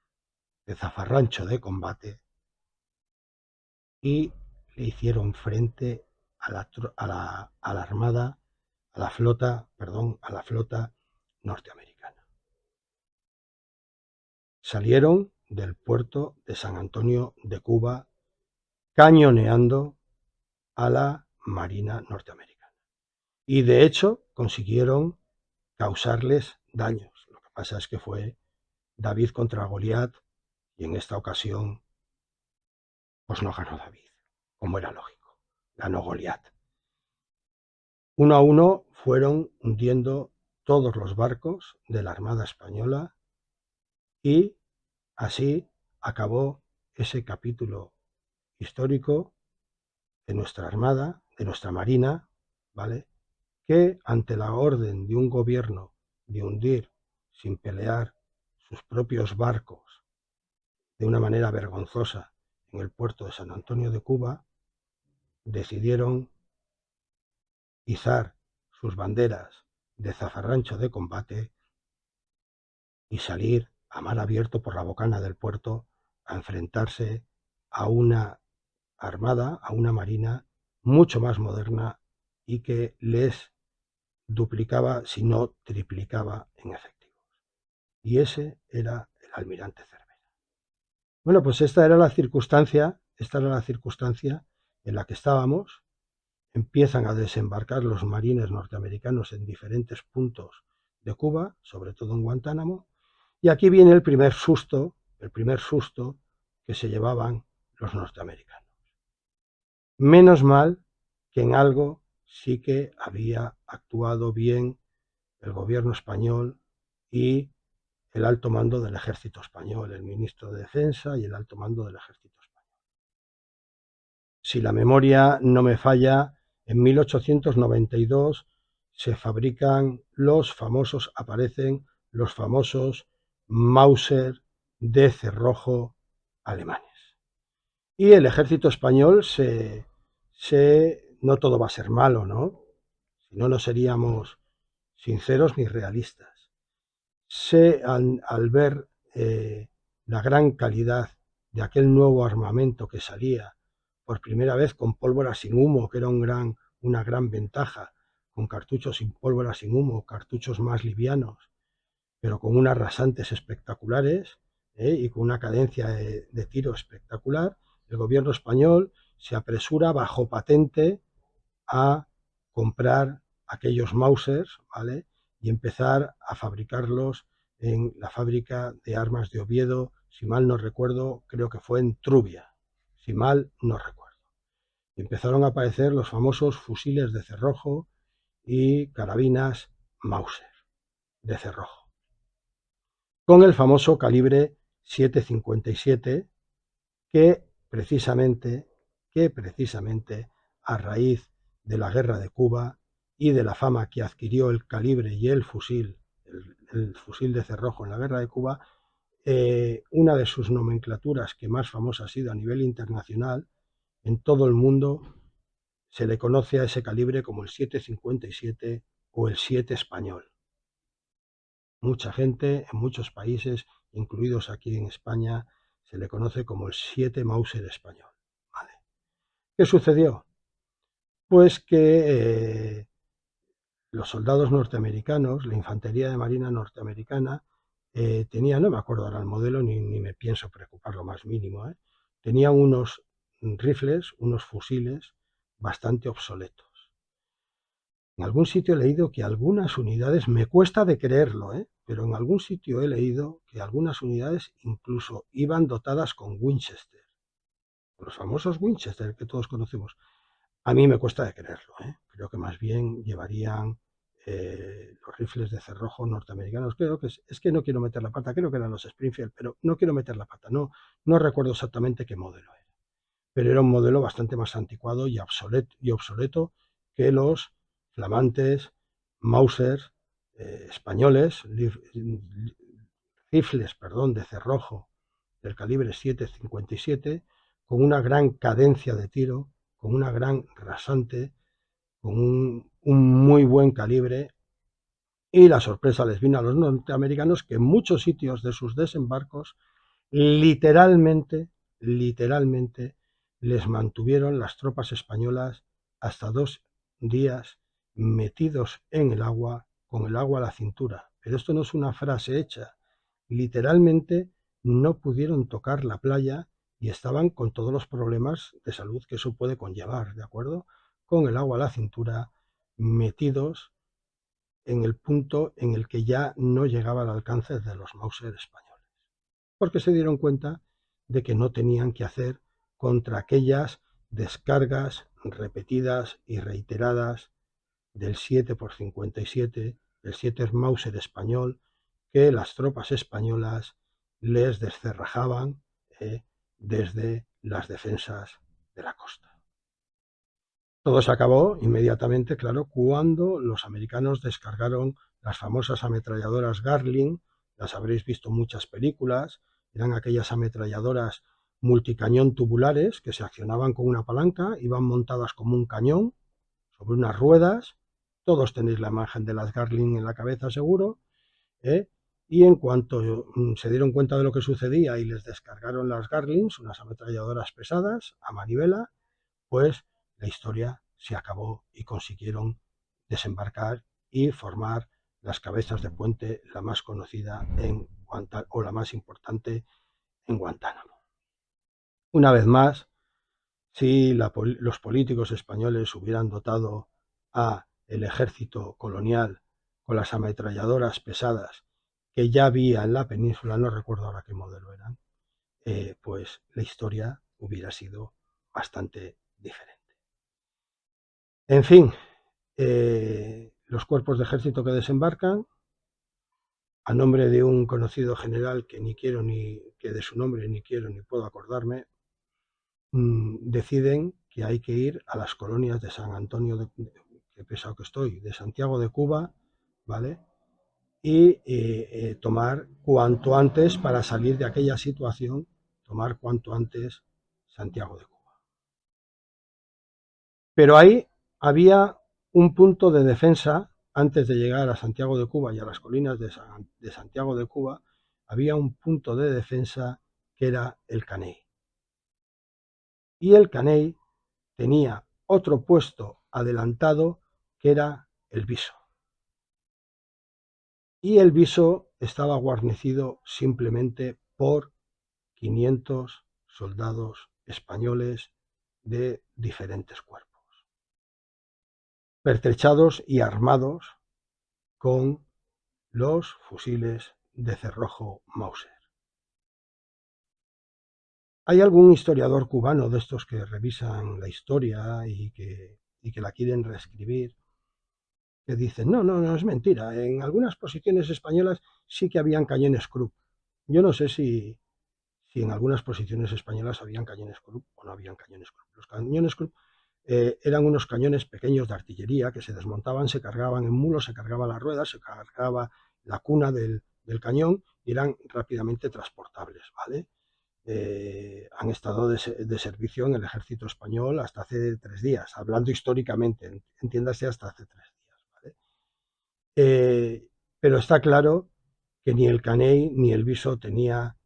de zafarrancho de combate, y le hicieron frente a la armada a la flota norteamericana. Salieron del puerto de San Antonio de Cuba cañoneando a la Marina norteamericana. Y de hecho consiguieron causarles daños. Lo que pasa es que fue David contra Goliat y en esta ocasión pues no ganó David, como era lógico, ganó Goliat. 1 a 1 fueron hundiendo todos los barcos de la Armada Española y así acabó ese capítulo histórico de nuestra Armada, de nuestra Marina, ¿vale? Que ante la orden de un gobierno de hundir sin pelear sus propios barcos de una manera vergonzosa en el puerto de San Antonio de Cuba, decidieron izar sus banderas de zafarrancho de combate y salir a mar abierto por la bocana del puerto a enfrentarse a una armada, a una marina mucho más moderna y que les duplicaba, si no triplicaba en efectivos. Y ese era el almirante Cervera. Bueno, pues esta era la circunstancia en la que estábamos. Empiezan a desembarcar los marines norteamericanos en diferentes puntos de Cuba, sobre todo en Guantánamo, y aquí viene el primer susto que se llevaban los norteamericanos. Menos mal que en algo sí que había actuado bien el gobierno español y el alto mando del ejército español, el ministro de Defensa y el alto mando del ejército español. Si la memoria no me falla, en 1892 se fabrican aparecen los famosos Mauser de cerrojo alemanes. Y el ejército español no todo va a ser malo, ¿no? Si no, no seríamos sinceros ni realistas. Al ver la gran calidad de aquel nuevo armamento que salía por primera vez con pólvora sin humo, que era una gran ventaja, con cartuchos sin pólvora sin humo, cartuchos más livianos, pero con unas rasantes espectaculares y con una cadencia de tiro espectacular, el gobierno español se apresura bajo patente a comprar aquellos Mausers, ¿vale? Y empezar a fabricarlos en la fábrica de armas de Oviedo, si mal no recuerdo, creo que fue en Trubia, si mal no recuerdo. Y empezaron a aparecer los famosos fusiles de cerrojo y carabinas Mauser de cerrojo, con el famoso calibre 7,57 que precisamente a raíz de la guerra de Cuba y de la fama que adquirió el calibre y el fusil de cerrojo en la guerra de Cuba, una de sus nomenclaturas que más famosa ha sido a nivel internacional, en todo el mundo se le conoce a ese calibre como el 7,57 o el 7 español. Mucha gente en muchos países, incluidos aquí en España, se le conoce como el 7 Mauser español. ¿Vale? ¿Qué sucedió? Pues que los soldados norteamericanos, la infantería de marina norteamericana, tenía, no me acuerdo ahora el modelo, ni me pienso preocupar lo más mínimo, tenía unos rifles, unos fusiles bastante obsoletos. En algún sitio he leído que algunas unidades, me cuesta de creerlo, pero en algún sitio he leído que algunas unidades incluso iban dotadas con Winchester, los famosos Winchester que todos conocemos. A mí me cuesta de creerlo, creo que más bien llevarían los rifles de cerrojo norteamericanos. Creo que es que no quiero meter la pata, creo que eran los Springfield, pero no quiero meter la pata, no recuerdo exactamente qué modelo era. Pero era un modelo bastante más anticuado y obsoleto que los flamantes Mauser españoles, rifles de cerrojo del calibre 7,57, con una gran cadencia de tiro, con una gran rasante, con un muy buen calibre. Y la sorpresa les vino a los norteamericanos, que en muchos sitios de sus desembarcos literalmente les mantuvieron las tropas españolas hasta 2 días metidos en el agua, con el agua a la cintura. Pero esto no es una frase hecha. Literalmente no pudieron tocar la playa y estaban con todos los problemas de salud que eso puede conllevar, ¿de acuerdo? Con el agua a la cintura, metidos en el punto en el que ya no llegaba al alcance de los Mauser españoles, porque se dieron cuenta de que no tenían que hacer contra aquellas descargas repetidas y reiteradas del 7x57, del 7 Mauser español, que las tropas españolas les descerrajaban desde las defensas de la costa. Todo se acabó inmediatamente, claro, cuando los americanos descargaron las famosas ametralladoras Gatling. Las habréis visto en muchas películas. Eran aquellas ametralladoras multicañón tubulares que se accionaban con una palanca, iban montadas como un cañón sobre unas ruedas. Todos tenéis la imagen de las Gatling en la cabeza seguro, ¿eh? Y en cuanto se dieron cuenta de lo que sucedía y les descargaron las Gatlings, unas ametralladoras pesadas a manivela, pues la historia se acabó y consiguieron desembarcar y formar las cabezas de puente, la más conocida o la más importante en Guantánamo. Una vez más, si los políticos españoles hubieran dotado a el ejército colonial con las ametralladoras pesadas que ya había en la península, no recuerdo ahora qué modelo eran, pues la historia hubiera sido bastante diferente. En fin, los cuerpos de ejército que desembarcan, a nombre de un conocido general que ni quiero ni que de su nombre ni quiero ni puedo acordarme, deciden que hay que ir a las colonias de San Antonio, qué pesado que estoy, de Santiago de Cuba, ¿vale? Y tomar cuanto antes, para salir de aquella situación, tomar cuanto antes Santiago de Cuba. Pero ahí había un punto de defensa antes de llegar a Santiago de Cuba y a las colinas de Santiago de Cuba. Había un punto de defensa que era el Caney. Y el Caney tenía otro puesto adelantado que era el Viso. Y el Viso estaba guarnecido simplemente por 500 soldados españoles de diferentes cuerpos, pertrechados y armados con los fusiles de cerrojo Mauser. Hay algún historiador cubano de estos que revisan la historia y que la quieren reescribir, que dicen, no, es mentira, en algunas posiciones españolas sí que habían cañones Krupp. Yo no sé si en algunas posiciones españolas habían cañones Krupp o no habían cañones Krupp. Los cañones Krupp eran unos cañones pequeños de artillería que se desmontaban, se cargaban en mulos, se cargaba la rueda, se cargaba la cuna del cañón y eran rápidamente transportables, ¿vale? Han estado de servicio en el ejército español hasta hace 3 días, hablando históricamente, entiéndase hasta hace 3 días, ¿vale? Pero está claro que ni el Caney ni el Viso tenía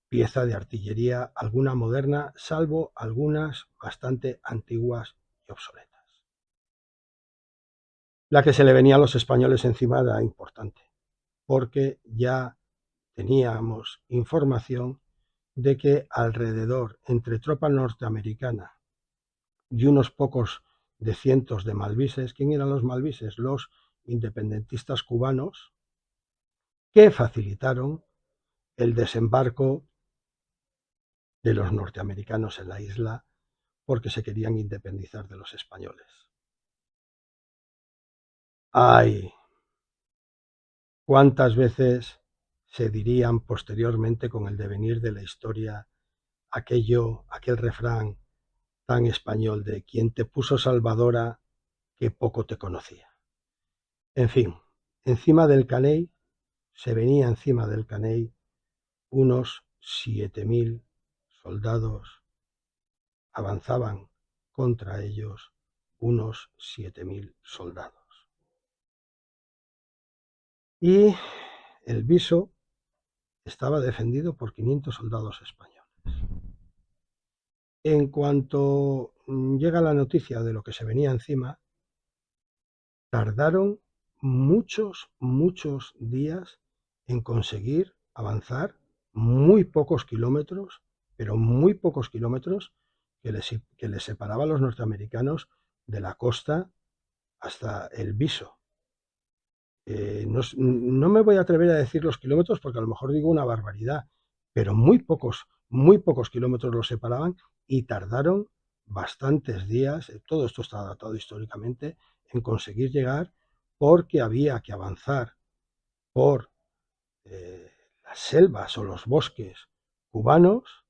pieza de artillería alguna moderna, salvo algunas bastante antiguas y obsoletas. La que se le venía a los españoles encima era importante, porque ya teníamos información de que alrededor, entre tropa norteamericana y unos pocos de cientos de malvises, ¿quién eran los malvises? Los independentistas cubanos, que facilitaron el desembarco de los norteamericanos en la isla porque se querían independizar de los españoles. ¡Ay! ¿Cuántas veces se dirían posteriormente con el devenir de la historia aquel refrán tan español de quien te puso salvadora, que poco te conocía? En fin, encima del Caney, se venía encima del Caney unos 7.000 soldados, avanzaban contra ellos unos 7.000 soldados. Y el Viso estaba defendido por 500 soldados españoles. En cuanto llega la noticia de lo que se venía encima, tardaron muchos días en conseguir avanzar muy pocos kilómetros, pero muy pocos kilómetros que les separaba a los norteamericanos de la costa hasta el Viso. No me voy a atrever a decir los kilómetros porque a lo mejor digo una barbaridad, pero muy pocos kilómetros los separaban y tardaron bastantes días, todo esto está datado históricamente, en conseguir llegar porque había que avanzar por las selvas o los bosques cubanos.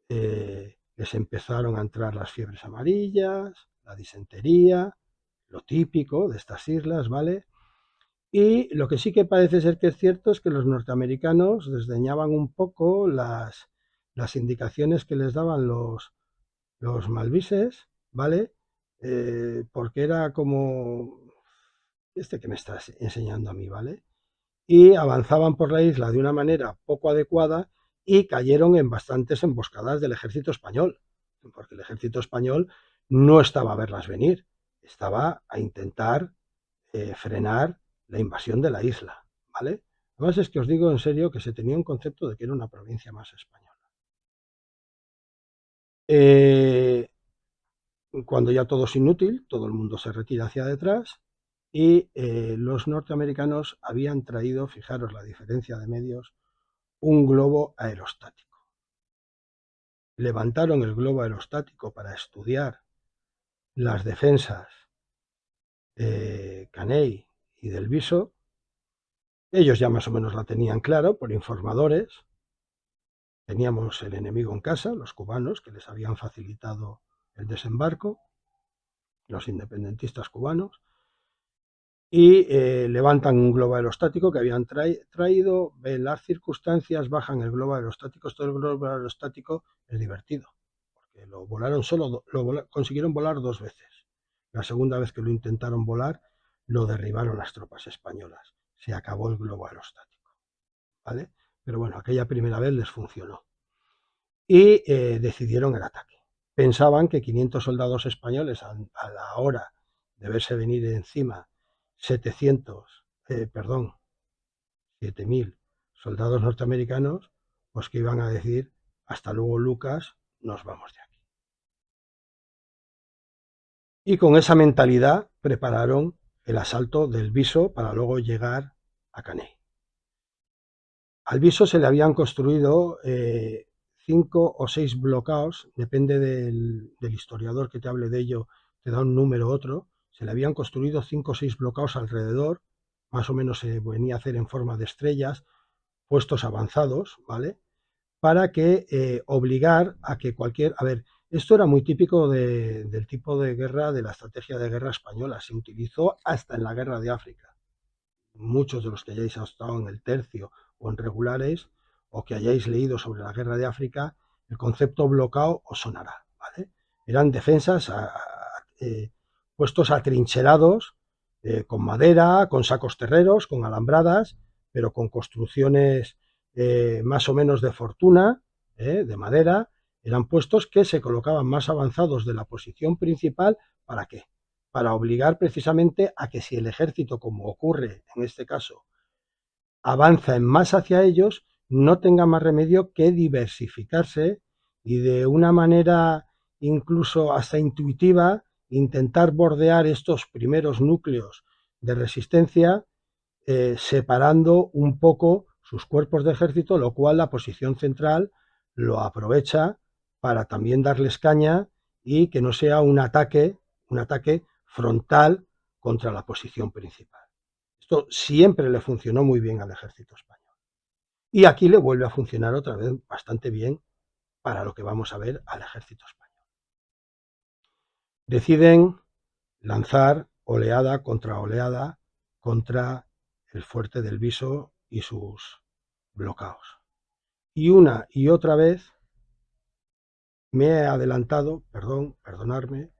Les empezaron a entrar las fiebres amarillas, la disentería, lo típico de estas islas, ¿vale? Y lo que sí que parece ser que es cierto es que los norteamericanos desdeñaban un poco las indicaciones que les daban los malvises, ¿vale? Porque era como este que me estás enseñando a mí, ¿vale? Y avanzaban por la isla de una manera poco adecuada y cayeron en bastantes emboscadas del ejército español, porque el ejército español no estaba a verlas venir, estaba a intentar frenar la invasión de la isla, ¿vale? Además es que os digo en serio que se tenía un concepto de que era una provincia más española. Cuando ya todo es inútil, todo el mundo se retira hacia detrás y los norteamericanos habían traído, fijaros la diferencia de medios, un globo aerostático. Levantaron el globo aerostático para estudiar las defensas de Caney y del Viso. Ellos ya más o menos la tenían claro por informadores. Teníamos el enemigo en casa, los cubanos, que les habían facilitado el desembarco, los independentistas cubanos, y levantan un globo aerostático que habían traído, ven las circunstancias, bajan el globo aerostático. Esto del globo aerostático es divertido, porque lo volaron consiguieron volar 2 veces. La segunda vez que lo intentaron volar, lo derribaron las tropas españolas. Se acabó el globo aerostático, ¿vale? Pero bueno, aquella primera vez les funcionó. Y decidieron el ataque. Pensaban que 500 soldados españoles a la hora de verse venir encima 7.000 soldados norteamericanos, pues que iban a decir, hasta luego Lucas, nos vamos de aquí. Y con esa mentalidad prepararon el asalto del Viso para luego llegar a Caney. Al Viso se le habían construido 5 o 6 bloqueos, depende del historiador que te hable de ello, te da un número u otro. Se le habían construido 5 o 6 bloqueos alrededor, más o menos se venía a hacer en forma de estrellas, puestos avanzados, ¿vale? Para que obligar a que a ver, esto era muy típico del tipo de guerra, de la estrategia de guerra española, se utilizó hasta en la guerra de África. Muchos de los que hayáis estado en el tercio o en regulares o que hayáis leído sobre la guerra de África, el concepto bloqueo os sonará, ¿vale? Eran defensas puestos atrincherados con madera, con sacos terreros, con alambradas, pero con construcciones más o menos de fortuna, de madera. Eran puestos que se colocaban más avanzados de la posición principal. ¿Para qué? Para obligar precisamente a que si el ejército, como ocurre en este caso, avanza en más hacia ellos, no tenga más remedio que diversificarse y de una manera incluso hasta intuitiva intentar bordear estos primeros núcleos de resistencia, separando un poco sus cuerpos de ejército, lo cual la posición central lo aprovecha para también darles caña y que no sea un ataque frontal contra la posición principal. Esto siempre le funcionó muy bien al ejército español. Y aquí le vuelve a funcionar otra vez bastante bien para lo que vamos a ver al ejército español. Deciden lanzar oleada contra el fuerte del Viso y sus bloqueos. Y una y otra vez me he adelantado, perdonadme,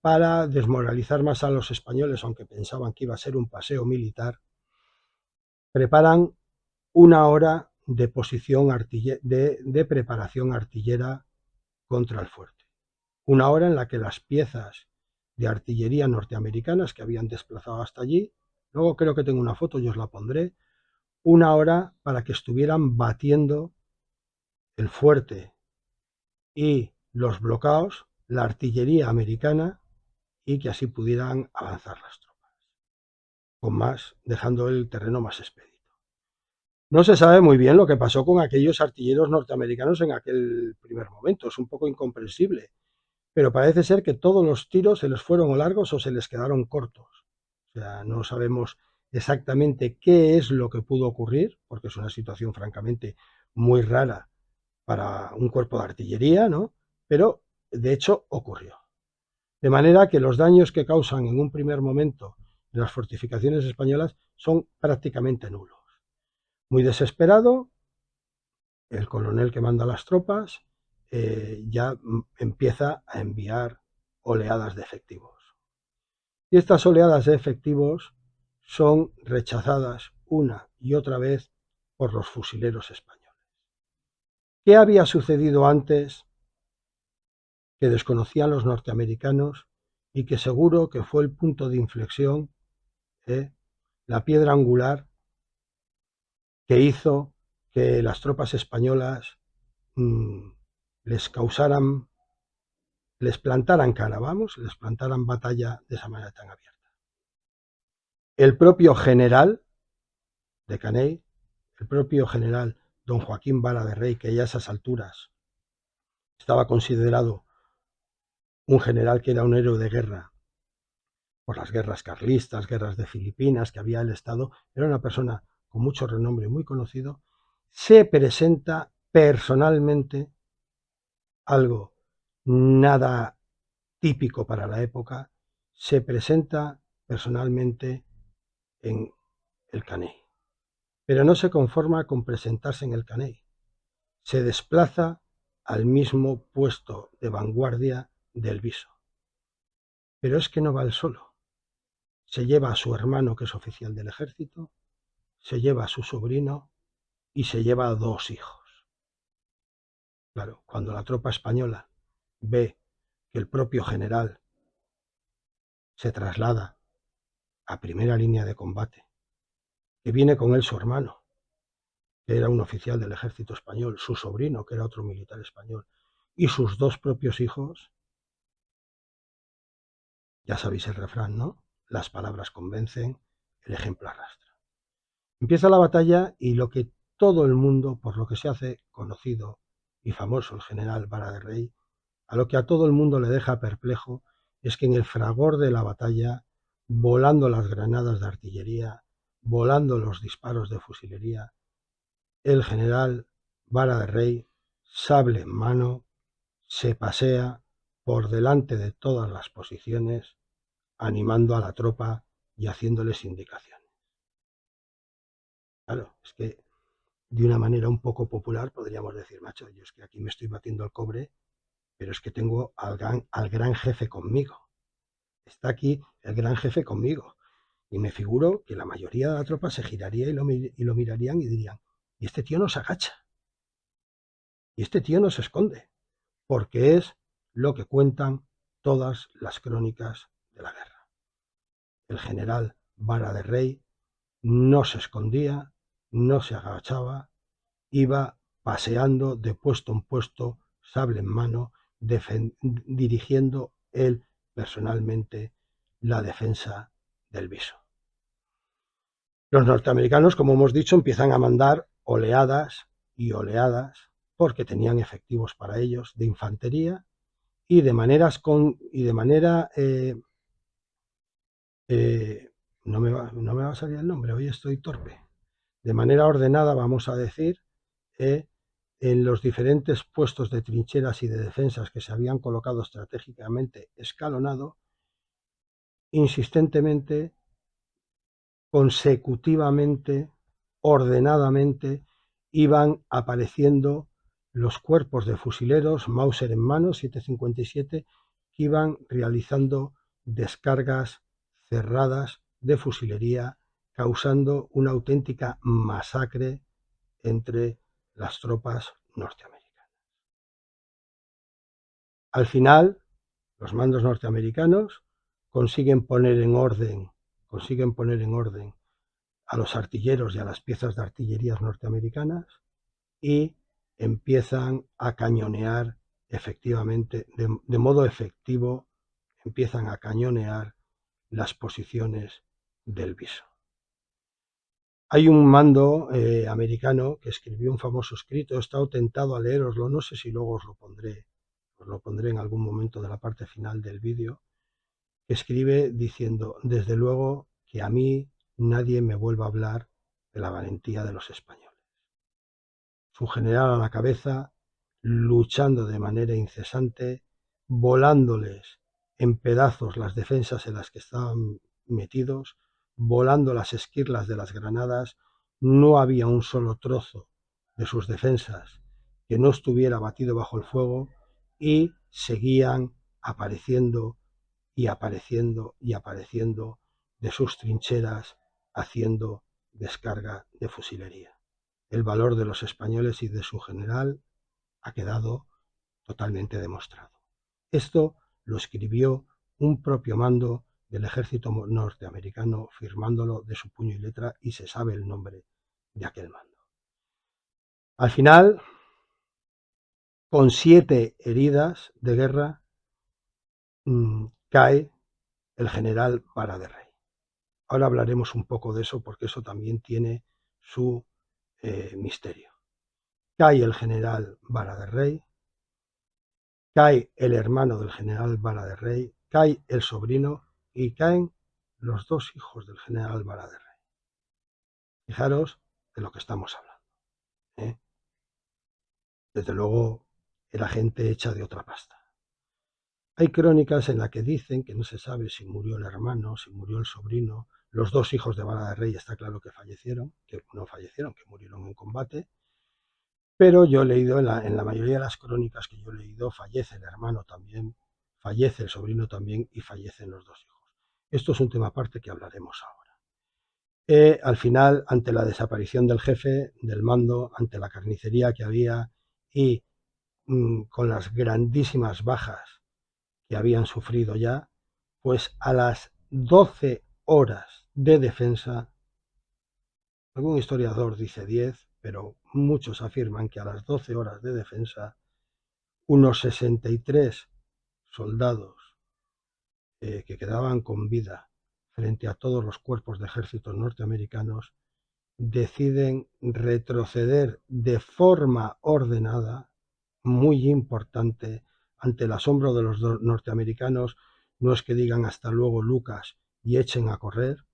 para desmoralizar más a los españoles, aunque pensaban que iba a ser un paseo militar, preparan una hora de preparación artillera contra el fuerte. Una hora en la que las piezas de artillería norteamericanas que habían desplazado hasta allí. Luego creo que tengo una foto, yo os la pondré. Una hora para que estuvieran batiendo el fuerte y los bloqueos, la artillería americana, y que así pudieran avanzar las tropas, con más, dejando el terreno más expedito. No se sabe muy bien lo que pasó con aquellos artilleros norteamericanos en aquel primer momento, es un poco incomprensible, pero parece ser que todos los tiros se les fueron o largos o se les quedaron cortos. O sea, no sabemos exactamente qué es lo que pudo ocurrir, porque es una situación francamente muy rara para un cuerpo de artillería, ¿no? Pero de hecho ocurrió. De manera que los daños que causan en un primer momento en las fortificaciones españolas son prácticamente nulos. Muy desesperado, el coronel que manda las tropas ya empieza a enviar oleadas de efectivos. Y estas oleadas de efectivos son rechazadas una y otra vez por los fusileros españoles. ¿Qué había sucedido antes que desconocían los norteamericanos y que seguro que fue el punto de inflexión, la piedra angular que hizo que las tropas españolas les causaran, les plantaran cara, vamos, les plantaran batalla de esa manera tan abierta? El propio general de Caney, el propio general don Joaquín Vara de Rey, que ya a esas alturas estaba considerado un general que era un héroe de guerra por las guerras carlistas, guerras de Filipinas que había el Estado, era una persona con mucho renombre y muy conocido, se presenta personalmente, algo nada típico para la época, se presenta personalmente en el Caney. Pero no se conforma con presentarse en el Caney, se desplaza al mismo puesto de vanguardia del Viso. Pero es que no va él solo. Se lleva a su hermano, que es oficial del ejército, se lleva a su sobrino y se lleva a 2 hijos. Claro, cuando la tropa española ve que el propio general se traslada a primera línea de combate, que viene con él su hermano, que era un oficial del ejército español, su sobrino, que era otro militar español, y sus 2 propios hijos, ya sabéis el refrán, ¿no? Las palabras convencen, el ejemplo arrastra. Empieza la batalla y lo que todo el mundo, por lo que se hace conocido y famoso el general Vara de Rey, a lo que a todo el mundo le deja perplejo es que en el fragor de la batalla, volando las granadas de artillería, volando los disparos de fusilería, el general Vara de Rey, sable en mano, se pasea por delante de todas las posiciones, animando a la tropa y haciéndoles indicaciones. Claro, es que de una manera un poco popular podríamos decir, macho, yo es que aquí me estoy batiendo el cobre, pero es que tengo al gran jefe conmigo. Está aquí el gran jefe conmigo. Y me figuro que la mayoría de la tropa se giraría y lo mirarían y dirían, y este tío no se agacha, y este tío no se esconde, porque es lo que cuentan todas las crónicas de la guerra. El general Vara de Rey no se escondía, no se agachaba, iba paseando de puesto en puesto, sable en mano, dirigiendo él personalmente la defensa del Viso. Los norteamericanos, como hemos dicho, empiezan a mandar oleadas y oleadas, porque tenían efectivos para ellos, de infantería, y de manera no me va a salir el nombre, hoy estoy torpe, de manera ordenada, vamos a decir, en los diferentes puestos de trincheras y de defensas que se habían colocado estratégicamente escalonado, insistentemente, consecutivamente, ordenadamente, iban apareciendo los cuerpos de fusileros Mauser en mano, 7,57, que iban realizando descargas cerradas de fusilería, causando una auténtica masacre entre las tropas norteamericanas. Al final, los mandos norteamericanos consiguen poner en orden a los artilleros y a las piezas de artillerías norteamericanas y empiezan a cañonear efectivamente, de modo efectivo, empiezan a cañonear las posiciones del Viso. Hay un mando americano que escribió un famoso escrito, he estado tentado a leeroslo, no sé si luego os lo pondré en algún momento de la parte final del vídeo, que escribe diciendo, desde luego que a mí nadie me vuelva a hablar de la valentía de los españoles. Su general a la cabeza, luchando de manera incesante, volándoles en pedazos las defensas en las que estaban metidos, volando las esquirlas de las granadas, no había un solo trozo de sus defensas que no estuviera batido bajo el fuego y seguían apareciendo y apareciendo y apareciendo de sus trincheras haciendo descarga de fusilería. El valor de los españoles y de su general ha quedado totalmente demostrado. Esto lo escribió un propio mando del ejército norteamericano firmándolo de su puño y letra y se sabe el nombre de aquel mando. Al final, con 7 heridas de guerra, cae el general Vara de Rey. Ahora hablaremos un poco de eso porque eso también tiene su misterio. Cae el general Vara de Rey, cae el hermano del general Vara de Rey, cae el sobrino y caen los 2 hijos del general Vara de Rey. Fijaros de lo que estamos hablando, ¿eh? Desde luego era gente hecha de otra pasta. Hay crónicas en las que dicen que no se sabe si murió el hermano, si murió el sobrino. Los 2 hijos de Vara de Rey está claro que fallecieron, que no fallecieron, que murieron en combate. Pero yo he leído, en la mayoría de las crónicas que yo he leído, fallece el hermano también, fallece el sobrino también y fallecen los 2 hijos. Esto es un tema aparte que hablaremos ahora. Al final, ante la desaparición del jefe, del mando, ante la carnicería que había y con las grandísimas bajas que habían sufrido ya, pues a las 12 horas de defensa, algún historiador dice 10, pero muchos afirman que a las 12 horas de defensa, unos 63 soldados que quedaban con vida frente a todos los cuerpos de ejércitos norteamericanos deciden retroceder de forma ordenada, muy importante, ante el asombro de los norteamericanos. No es que digan hasta luego Lucas y echen a correr,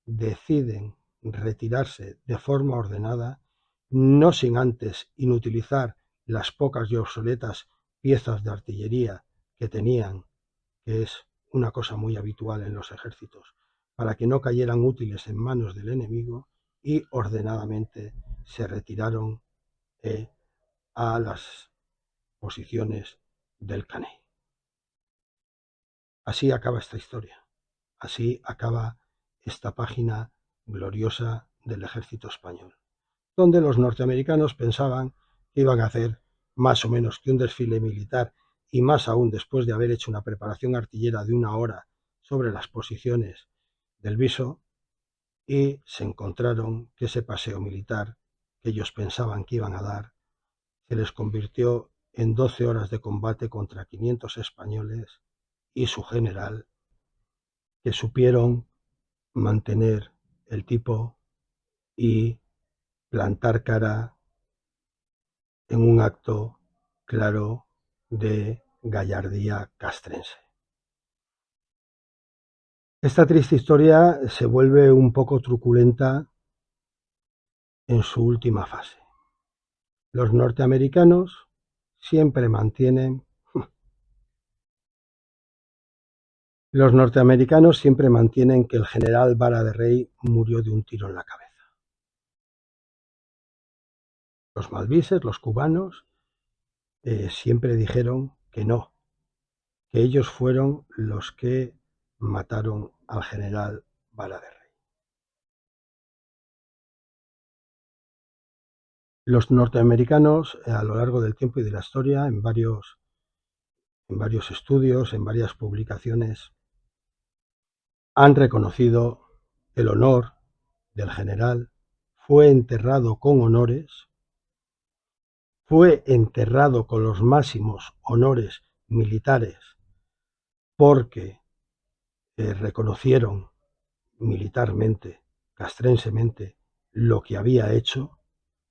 deciden retirarse de forma ordenada, no sin antes inutilizar las pocas y obsoletas piezas de artillería que tenían, que es una cosa muy habitual en los ejércitos, para que no cayeran útiles en manos del enemigo, y ordenadamente se retiraron a las posiciones del Caney. Así acaba esta historia, así acaba esta página gloriosa del ejército español, donde los norteamericanos pensaban que iban a hacer más o menos que un desfile militar, y más aún después de haber hecho una preparación artillera de 1 hora sobre las posiciones del Viso, y se encontraron que ese paseo militar que ellos pensaban que iban a dar se les convirtió en 12 horas de combate contra 500 españoles y su general, que supieron mantener el tipo y plantar cara en un acto claro de gallardía castrense. Esta triste historia se vuelve un poco truculenta en su última fase. Los norteamericanos siempre mantienen que el general Vara de Rey murió de un tiro en la cabeza. Los malvises, los cubanos, siempre dijeron que no, que ellos fueron los que mataron al general Vara de Rey. Los norteamericanos, a lo largo del tiempo y de la historia, en varios estudios, en varias publicaciones, han reconocido el honor del general, fue enterrado con honores, fue enterrado con los máximos honores militares porque reconocieron militarmente, castrensemente, lo que había hecho,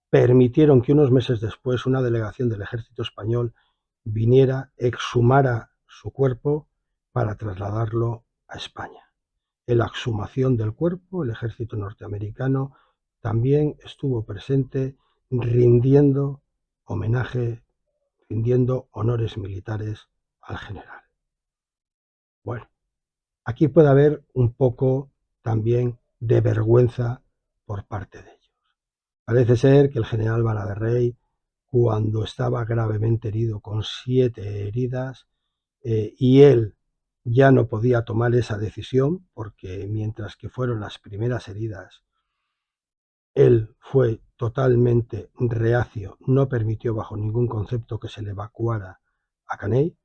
permitieron que unos meses después una delegación del ejército español viniera, exhumara su cuerpo para trasladarlo a España. En la exhumación del cuerpo, el ejército norteamericano también estuvo presente rindiendo homenaje, rindiendo honores militares al general. Bueno, aquí puede haber un poco también de vergüenza por parte de ellos. Parece ser que el general Vara de Rey, cuando estaba gravemente herido con 7 heridas, y él ya no podía tomar esa decisión, porque mientras que fueron las primeras heridas, él fue totalmente reacio, no permitió bajo ningún concepto que se le evacuara a Caney,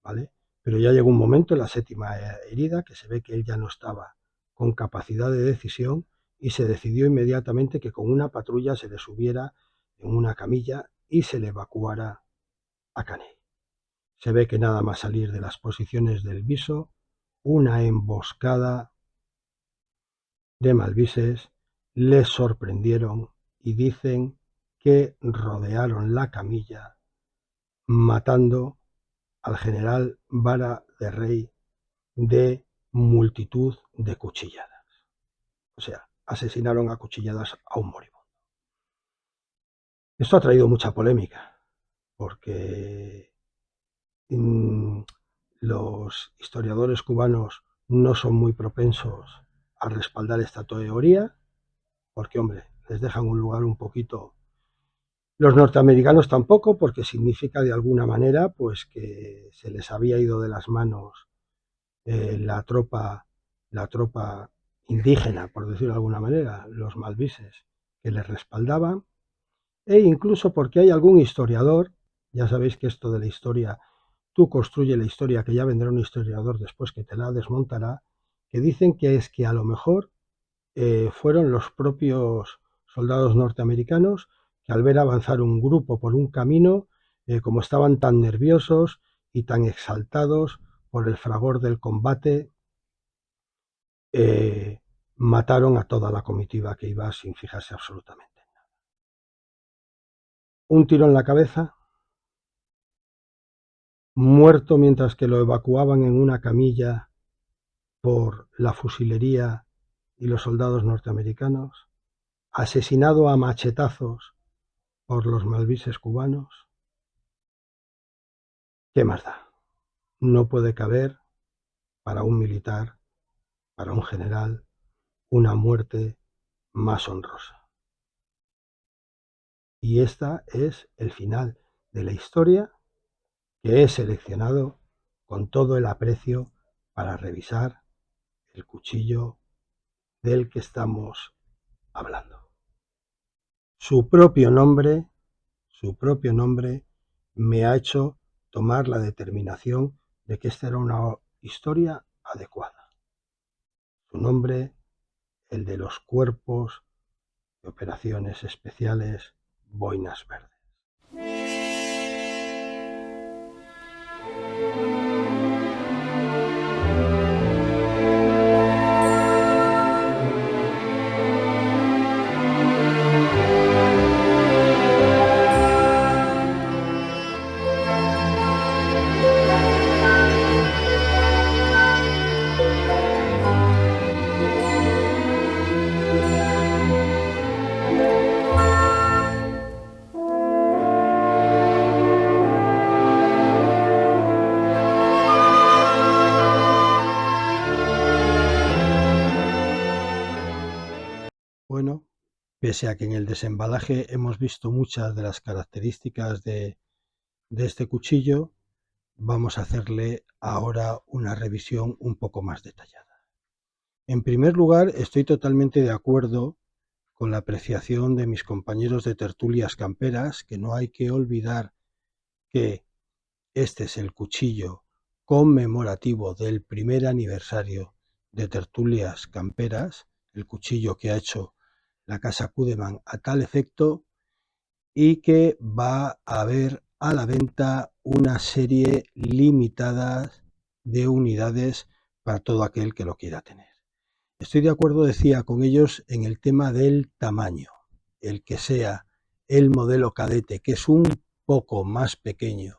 ¿vale? Pero ya llegó un momento en la 7ª herida que se ve que él ya no estaba con capacidad de decisión y se decidió inmediatamente que con una patrulla se le subiera en una camilla y se le evacuara a Caney. Se ve que nada más salir de las posiciones del Viso, una emboscada de malvises les sorprendieron y dicen que rodearon la camilla matando al general Vara de Rey de multitud de cuchilladas. O sea, asesinaron a cuchilladas a un moribundo. Esto ha traído mucha polémica porque los historiadores cubanos no son muy propensos a respaldar esta teoría porque, hombre, les dejan un lugar un poquito. Los norteamericanos tampoco, porque significa de alguna manera pues que se les había ido de las manos la tropa indígena, por decirlo de alguna manera, los malvises que les respaldaban, e incluso porque hay algún historiador, ya sabéis que esto de la historia, tú construye la historia, que ya vendrá un historiador después que te la desmontará, que dicen que es que a lo mejor fueron los propios soldados norteamericanos que al ver avanzar un grupo por un camino, como estaban tan nerviosos y tan exaltados por el fragor del combate, mataron a toda la comitiva que iba sin fijarse absolutamente en nada. Un tiro en la cabeza, muerto mientras que lo evacuaban en una camilla por la fusilería y los soldados norteamericanos, asesinado a machetazos por los malvises cubanos. ¿Qué más da? No puede caber para un militar, para un general, una muerte más honrosa. Y esta es el final de la historia que he seleccionado con todo el aprecio para revisar el cuchillo del que estamos hablando. Su propio nombre me ha hecho tomar la determinación de que esta era una historia adecuada. Su nombre, el de los cuerpos de operaciones especiales Boinas Verdes. Bueno, pese a que en el desembalaje hemos visto muchas de las características de este cuchillo, vamos a hacerle ahora una revisión un poco más detallada. En primer lugar, estoy totalmente de acuerdo con la apreciación de mis compañeros de tertulias camperas, que no hay que olvidar que este es el cuchillo conmemorativo del primer aniversario de tertulias camperas, el cuchillo que ha hecho la casa Kudemann a tal efecto, y que va a haber a la venta una serie limitada de unidades para todo aquel que lo quiera tener. Estoy de acuerdo, decía, con ellos en el tema del tamaño, el que sea el modelo cadete, que es un poco más pequeño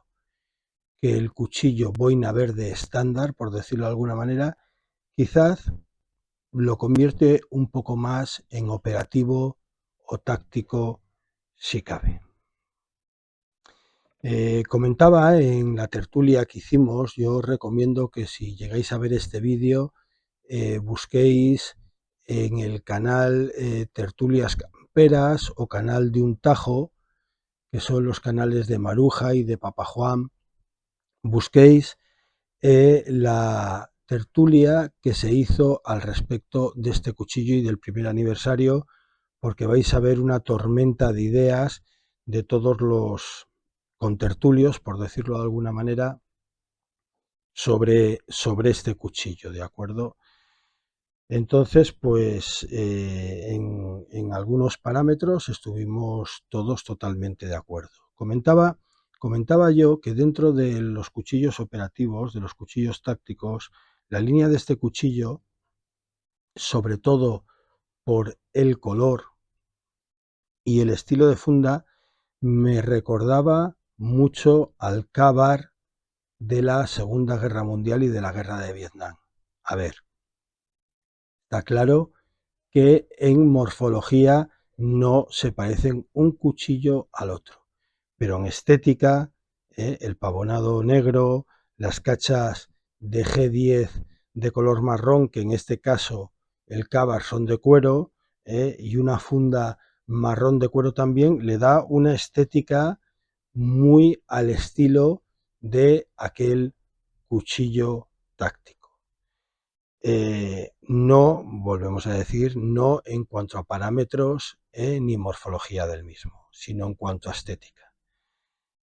que el cuchillo boina verde estándar, por decirlo de alguna manera, quizás lo convierte un poco más en operativo o táctico si cabe. Comentaba en la tertulia que hicimos, yo os recomiendo que si llegáis a ver este vídeo, busquéis en el canal Tertulias Camperas o canal de un Tajo, que son los canales de Maruja y de Papa Juan. Busquéis la tertulia que se hizo al respecto de este cuchillo y del primer aniversario, porque vais a ver una tormenta de ideas de todos los contertulios, por decirlo de alguna manera, sobre este cuchillo, ¿de acuerdo? Entonces, pues en algunos parámetros estuvimos todos totalmente de acuerdo. Comentaba yo que dentro de los cuchillos operativos, de los cuchillos tácticos, la línea de este cuchillo, sobre todo por el color y el estilo de funda, me recordaba mucho al Ka-Bar de la Segunda Guerra Mundial y de la Guerra de Vietnam. A ver, está claro que en morfología no se parecen un cuchillo al otro, pero en estética, el pavonado negro, las cachas de G10 de color marrón, que en este caso el Ka-Bar son de cuero, y una funda marrón de cuero también, le da una estética muy al estilo de aquel cuchillo táctico. No, volvemos a decir, no en cuanto a parámetros ni morfología del mismo, sino en cuanto a estética.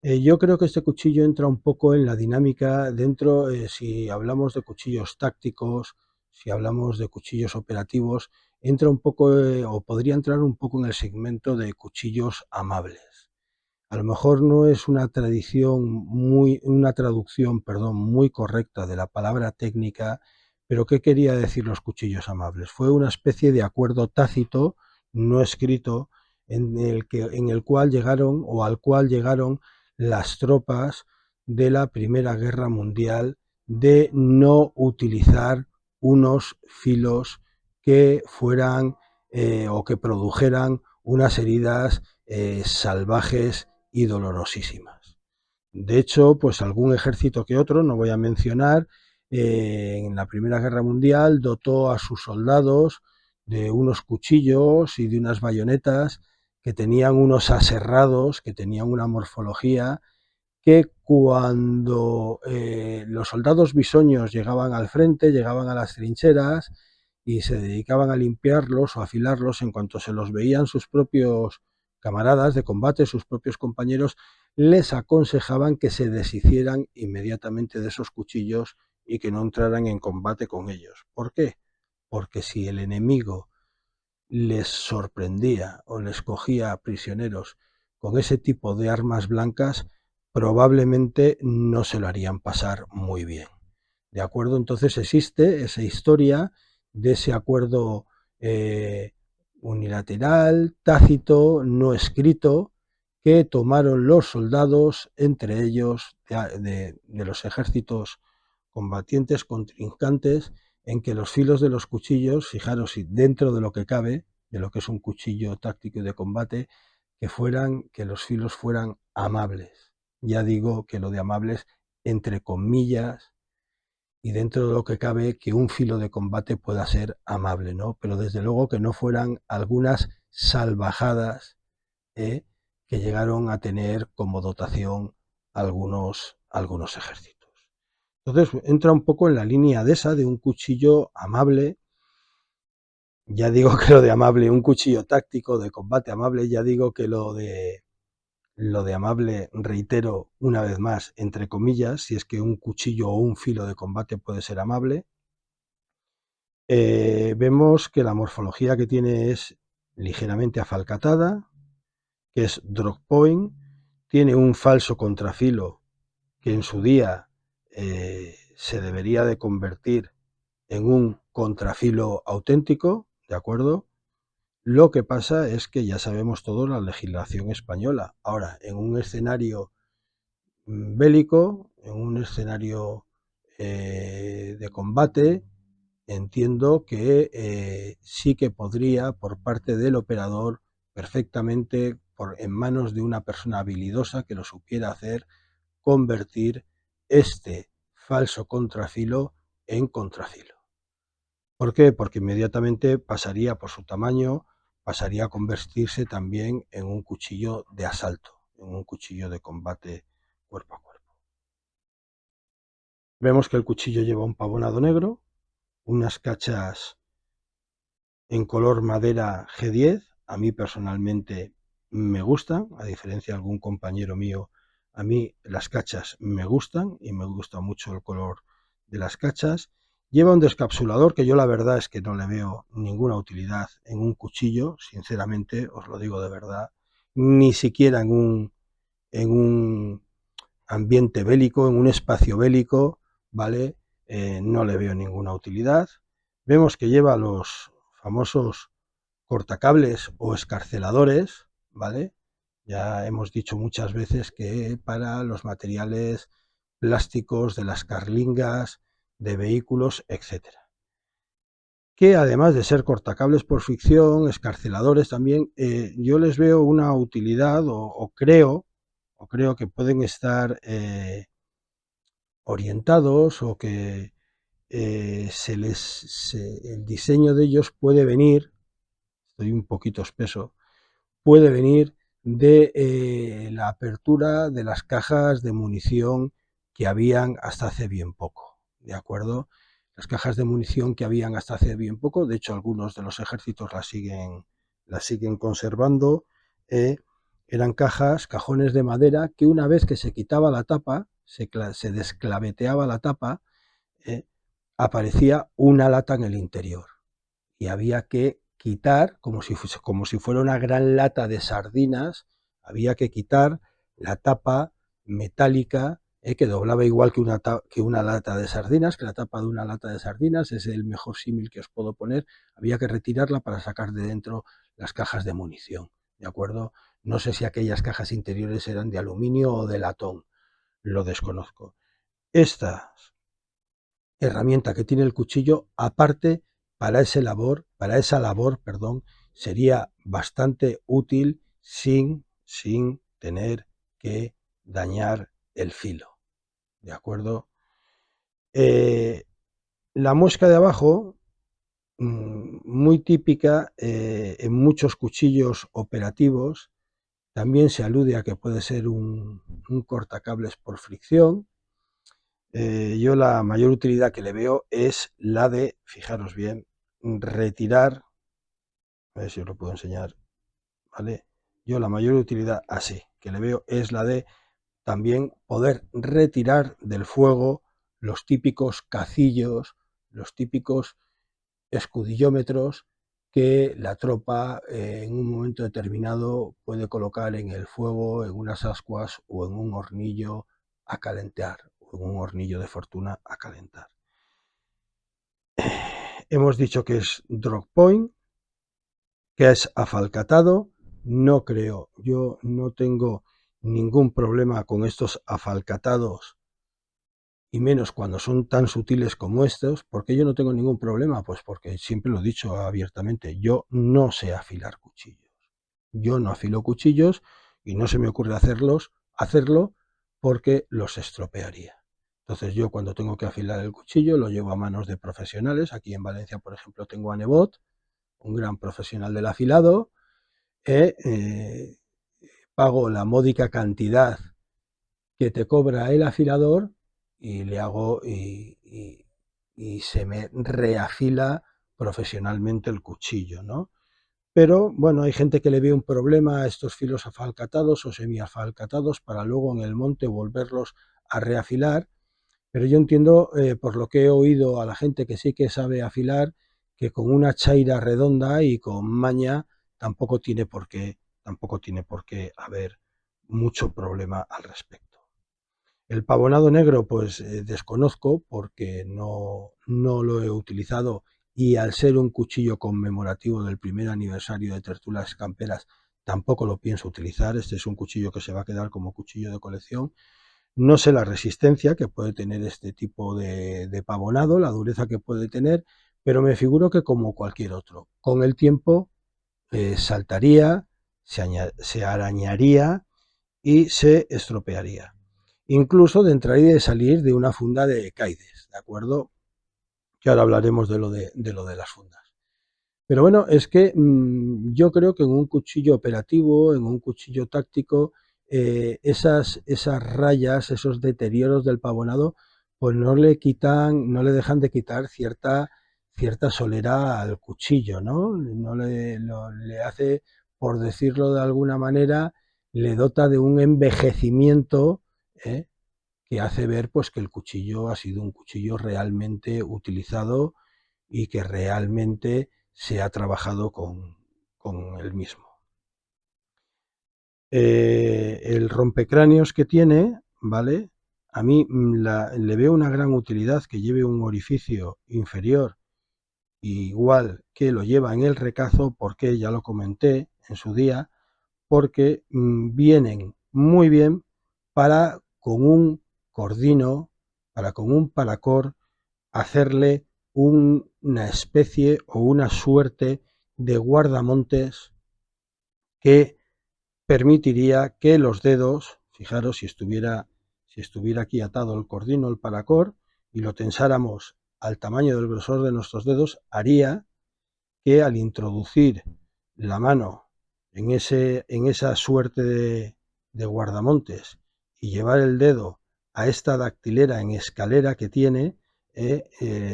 Yo creo que este cuchillo entra un poco en la dinámica dentro, si hablamos de cuchillos tácticos, si hablamos de cuchillos operativos, entra un poco o podría entrar un poco en el segmento de cuchillos amables. A lo mejor no es una traducción muy correcta de la palabra técnica, pero ¿qué quería decir los cuchillos amables? Fue una especie de acuerdo tácito, no escrito, en el cual llegaron o al cual llegaron las tropas de la Primera Guerra Mundial de no utilizar unos filos que fueran o que produjeran unas heridas salvajes y dolorosísimas. De hecho, pues algún ejército que otro, no voy a mencionar, en la Primera Guerra Mundial dotó a sus soldados de unos cuchillos y de unas bayonetas que tenían unos aserrados, que tenían una morfología que cuando los soldados bisoños llegaban al frente, llegaban a las trincheras y se dedicaban a limpiarlos o a afilarlos, en cuanto se los veían sus propios camaradas de combate, sus propios compañeros, les aconsejaban que se deshicieran inmediatamente de esos cuchillos y que no entraran en combate con ellos. ¿Por qué? Porque si el enemigo les sorprendía o les cogía prisioneros con ese tipo de armas blancas, probablemente no se lo harían pasar muy bien. ¿De acuerdo? Entonces existe esa historia de ese acuerdo unilateral, tácito, no escrito, que tomaron los soldados, entre ellos de los ejércitos combatientes, contrincantes, en que los filos de los cuchillos, fijaros, dentro de lo que cabe, de lo que es un cuchillo táctico y de combate, que los filos fueran amables. Ya digo que lo de amables entre comillas, y dentro de lo que cabe que un filo de combate pueda ser amable, ¿no? Pero desde luego que no fueran algunas salvajadas que llegaron a tener como dotación algunos ejércitos. Entonces entra un poco en la línea de esa, de un cuchillo amable. Ya digo que lo de amable, un cuchillo táctico de combate amable, ya digo que lo de amable, reitero una vez más, entre comillas, si es que un cuchillo o un filo de combate puede ser amable. Vemos que la morfología que tiene es ligeramente afalcatada, que es drop point, tiene un falso contrafilo que en su día se debería de convertir en un contrafilo auténtico, ¿de acuerdo? Lo que pasa es que ya sabemos todos la legislación española. Ahora, en un escenario bélico, en un escenario de combate, entiendo que sí que podría, por parte del operador, perfectamente, en manos de una persona habilidosa que lo supiera hacer, convertir este falso contrafilo en contrafilo. ¿Por qué? Porque inmediatamente pasaría, por su tamaño, pasaría a convertirse también en un cuchillo de asalto, en un cuchillo de combate cuerpo a cuerpo. Vemos que el cuchillo lleva un pavonado negro, unas cachas en color madera G10. A mí personalmente me gustan, a diferencia de algún compañero mío, a mí las cachas me gustan y me gusta mucho el color de las cachas. Lleva un descapsulador que yo la verdad es que no le veo ninguna utilidad en un cuchillo, sinceramente, os lo digo de verdad, ni siquiera en un ambiente bélico, en un espacio bélico, ¿vale? No le veo ninguna utilidad. Vemos que lleva los famosos cortacables o escarceladores, ¿vale? Ya hemos dicho muchas veces que para los materiales plásticos de las carlingas, de vehículos, etcétera. Que además de ser cortacables por fricción, escarceladores también, yo les veo una utilidad o creo que pueden estar orientados o que el diseño de ellos puede venir, estoy un poquito espeso, puede venir de la apertura de las cajas de munición que habían hasta hace bien poco, ¿de acuerdo? Las cajas de munición que habían hasta hace bien poco, de hecho algunos de los ejércitos las siguen conservando, eran cajones de madera que una vez que se quitaba la tapa, se desclaveteaba la tapa, eh, aparecía una lata en el interior y había que quitar, como si fuera una gran lata de sardinas, había que quitar la tapa metálica que doblaba igual que una lata de sardinas, que la tapa de una lata de sardinas, es el mejor símil que os puedo poner, había que retirarla para sacar de dentro las cajas de munición, ¿de acuerdo? No sé si aquellas cajas interiores eran de aluminio o de latón, lo desconozco. Esta herramienta que tiene el cuchillo, aparte, para esa labor, perdón, sería bastante útil sin tener que dañar el filo. ¿De acuerdo? La muesca de abajo, muy típica en muchos cuchillos operativos, también se alude a que puede ser un cortacables por fricción. Yo la mayor utilidad que le veo es la de, fijaros bien, retirar, a ver si os lo puedo enseñar, ¿vale? Yo la mayor utilidad así que le veo es la de también poder retirar del fuego los típicos cacillos, los típicos escudillómetros que la tropa en un momento determinado puede colocar en el fuego, en unas ascuas o en un hornillo a calentar, o en un hornillo de fortuna a calentar. Hemos dicho que es drop point, que es afalcatado. No creo, yo no tengo ningún problema con estos afalcatados y menos cuando son tan sutiles como estos. ¿Por qué yo no tengo ningún problema? Pues porque siempre lo he dicho abiertamente, yo no sé afilar cuchillos. Yo no afilo cuchillos y no se me ocurre hacerlo porque los estropearía. Entonces yo cuando tengo que afilar el cuchillo lo llevo a manos de profesionales. Aquí en Valencia, por ejemplo, tengo a Nebot, un gran profesional del afilado. Pago la módica cantidad que te cobra el afilador y le hago y se me reafila profesionalmente el cuchillo, ¿no? Pero bueno, hay gente que le ve un problema a estos filos afalcatados o semiafalcatados para luego en el monte volverlos a reafilar, pero yo entiendo, por lo que he oído a la gente que sí que sabe afilar, que con una chaira redonda y con maña tampoco tiene por qué haber mucho problema al respecto. El pavonado negro, pues desconozco porque no lo he utilizado, y al ser un cuchillo conmemorativo del primer aniversario de Tertulias Camperas, tampoco lo pienso utilizar. Este es un cuchillo que se va a quedar como cuchillo de colección. No sé la resistencia que puede tener este tipo de pavonado, la dureza que puede tener, pero me figuro que como cualquier otro, con el tiempo saltaría, se arañaría y se estropearía. Incluso de entrar y de salir de una funda de Caides, ¿de acuerdo? Que ahora hablaremos de las fundas. Pero bueno, es que yo creo que en un cuchillo operativo, en un cuchillo táctico, esas rayas, esos deterioros del pavonado, pues no le dejan de quitar cierta solera al cuchillo, ¿no? No le hace, por decirlo de alguna manera, le dota de un envejecimiento, ¿eh? Que hace ver pues que el cuchillo ha sido un cuchillo realmente utilizado y que realmente se ha trabajado con el mismo. El rompecráneos que tiene, ¿vale? A mí le veo una gran utilidad que lleve un orificio inferior igual que lo lleva en el recazo, porque ya lo comenté en su día, porque vienen muy bien para con un cordino, para con un paracord, hacerle una especie o una suerte de guardamontes que permitiría que los dedos, fijaros, si estuviera aquí atado el cordino, el paracord, y lo tensáramos al tamaño del grosor de nuestros dedos, haría que al introducir la mano en esa suerte de guardamontes y llevar el dedo a esta dactilera en escalera que tiene,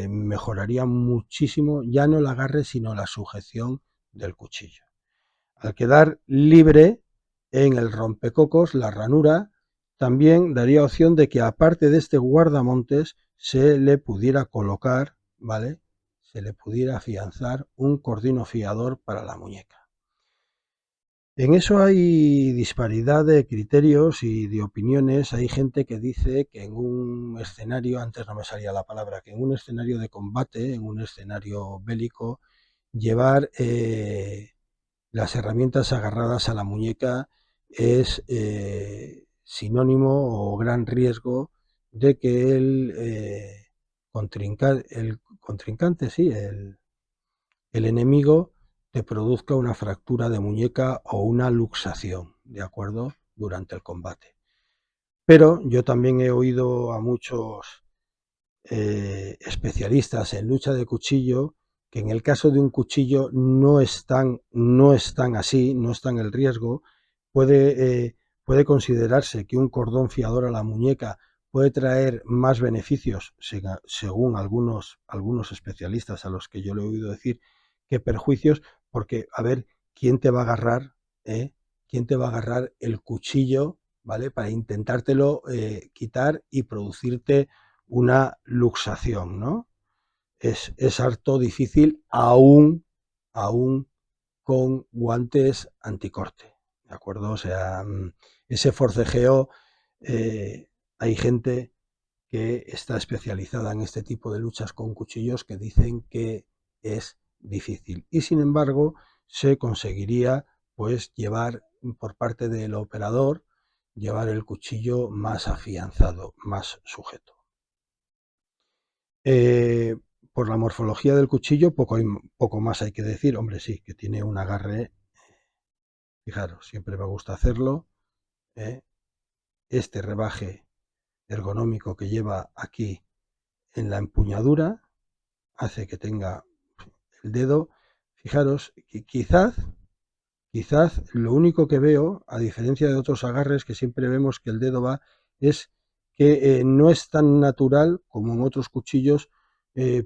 mejoraría muchísimo ya no el agarre sino la sujeción del cuchillo. Al quedar libre en el rompecocos, la ranura, también daría opción de que aparte de este guardamontes se le pudiera colocar, ¿vale? Se le pudiera afianzar un cordino fiador para la muñeca. En eso hay disparidad de criterios y de opiniones. Hay gente que dice que en un escenario, antes no me salía la palabra, que en un escenario de combate, en un escenario bélico, llevar las herramientas agarradas a la muñeca es sinónimo o gran riesgo de que el contrincante, sí, el enemigo te produzca una fractura de muñeca o una luxación, ¿de acuerdo? Durante el combate. Pero yo también he oído a muchos especialistas en lucha de cuchillo que en el caso de un cuchillo no es tan así, no es tan el riesgo. Puede considerarse que un cordón fiador a la muñeca puede traer más beneficios, según algunos especialistas a los que yo le he oído decir, que perjuicios, porque a ver, ¿quién te va a agarrar? ¿Quién te va a agarrar el cuchillo, ¿vale? Para intentártelo quitar y producirte una luxación, ¿no? Es harto difícil aún con guantes anticorte, ¿de acuerdo? O sea, ese forcejeo, hay gente que está especializada en este tipo de luchas con cuchillos que dicen que es difícil. Y sin embargo, se conseguiría pues llevar por parte del operador, llevar el cuchillo más afianzado, más sujeto. Eh, por la morfología del cuchillo, poco más hay que decir. Hombre, sí, que tiene un agarre, fijaros, siempre me gusta hacerlo. ¿eh? Este rebaje ergonómico que lleva aquí en la empuñadura hace que tenga el dedo. Fijaros, que quizás lo único que veo, a diferencia de otros agarres que siempre vemos que el dedo va, es que no es tan natural como en otros cuchillos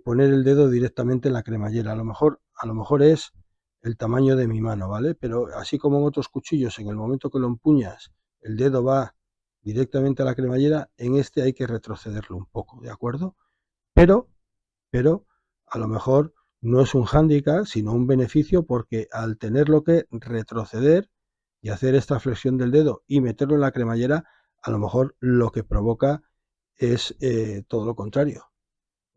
poner el dedo directamente en la cremallera. A lo mejor es el tamaño de mi mano, ¿vale? Pero así como en otros cuchillos, en el momento que lo empuñas, el dedo va directamente a la cremallera, en este hay que retrocederlo un poco, ¿de acuerdo? Pero a lo mejor no es un hándicap, sino un beneficio, porque al tenerlo que retroceder y hacer esta flexión del dedo y meterlo en la cremallera, a lo mejor lo que provoca es todo lo contrario,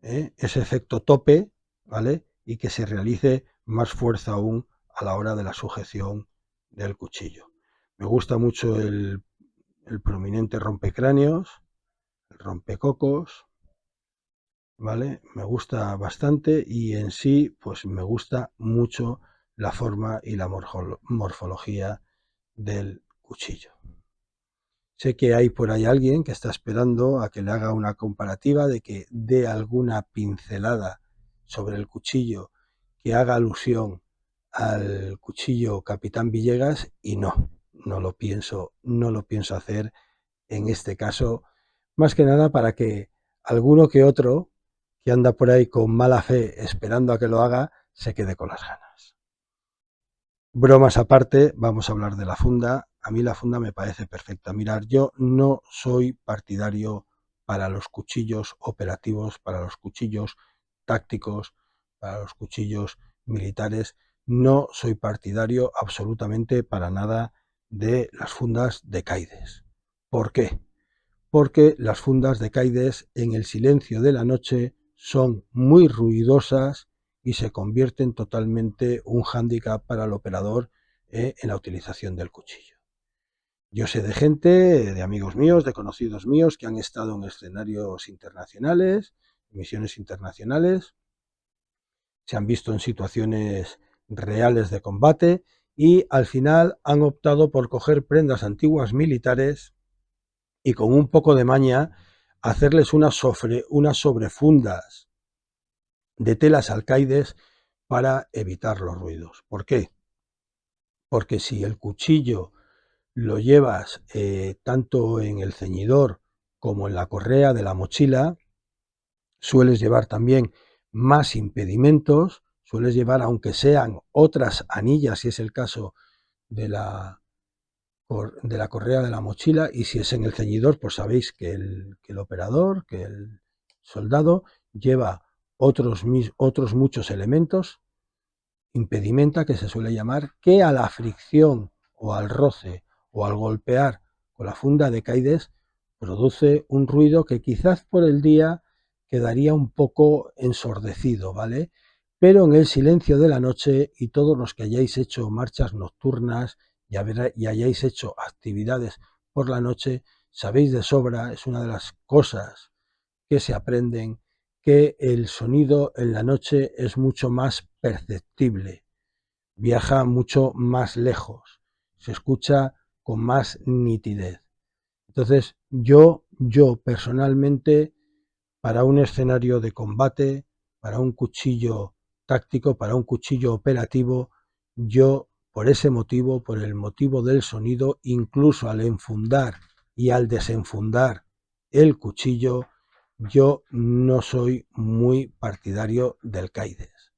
ese efecto tope, ¿vale? Y que se realice más fuerza aún a la hora de la sujeción del cuchillo. Me gusta mucho el prominente rompecráneos, el rompecocos, ¿vale? Me gusta bastante y en sí, pues me gusta mucho la forma y la morfología del cuchillo. Sé que hay por ahí alguien que está esperando a que le haga una comparativa, de que dé alguna pincelada sobre el cuchillo que haga alusión al cuchillo Capitán Villegas, y no lo pienso hacer en este caso, más que nada para que alguno que otro que anda por ahí con mala fe esperando a que lo haga se quede con las ganas. Bromas aparte, vamos a hablar de la funda. A mí la funda me parece perfecta. Mirar, yo no soy partidario para los cuchillos operativos, para los cuchillos tácticos, para los cuchillos militares. No soy partidario absolutamente para nada de las fundas de Kaides. ¿Por qué? Porque las fundas de Kaides en el silencio de la noche son muy ruidosas y se convierten totalmente un hándicap para el operador en la utilización del cuchillo. Yo sé de gente, de amigos míos, de conocidos míos, que han estado en escenarios internacionales, misiones internacionales, se han visto en situaciones reales de combate y al final han optado por coger prendas antiguas militares y con un poco de maña hacerles unas sobrefundas de telas alcaides para evitar los ruidos. ¿Por qué? Porque si el cuchillo lo llevas tanto en el ceñidor como en la correa de la mochila, sueles llevar también más impedimentos, sueles llevar, aunque sean otras anillas, si es el caso de la correa de la mochila, y si es en el ceñidor, pues sabéis que el operador, que el soldado lleva otros muchos elementos, impedimenta, que se suele llamar, que a la fricción o al roce o al golpear con la funda de Kaides produce un ruido que quizás por el día quedaría un poco ensordecido, ¿vale? Pero en el silencio de la noche, y todos los que hayáis hecho marchas nocturnas y hayáis hecho actividades por la noche, sabéis de sobra, es una de las cosas que se aprenden, que el sonido en la noche es mucho más perceptible, viaja mucho más lejos, se escucha con más nitidez. Entonces, yo personalmente, para un escenario de combate, para un cuchillo táctico, para un cuchillo operativo, yo, por ese motivo, por el motivo del sonido, incluso al enfundar y al desenfundar el cuchillo, yo no soy muy partidario del Kaides.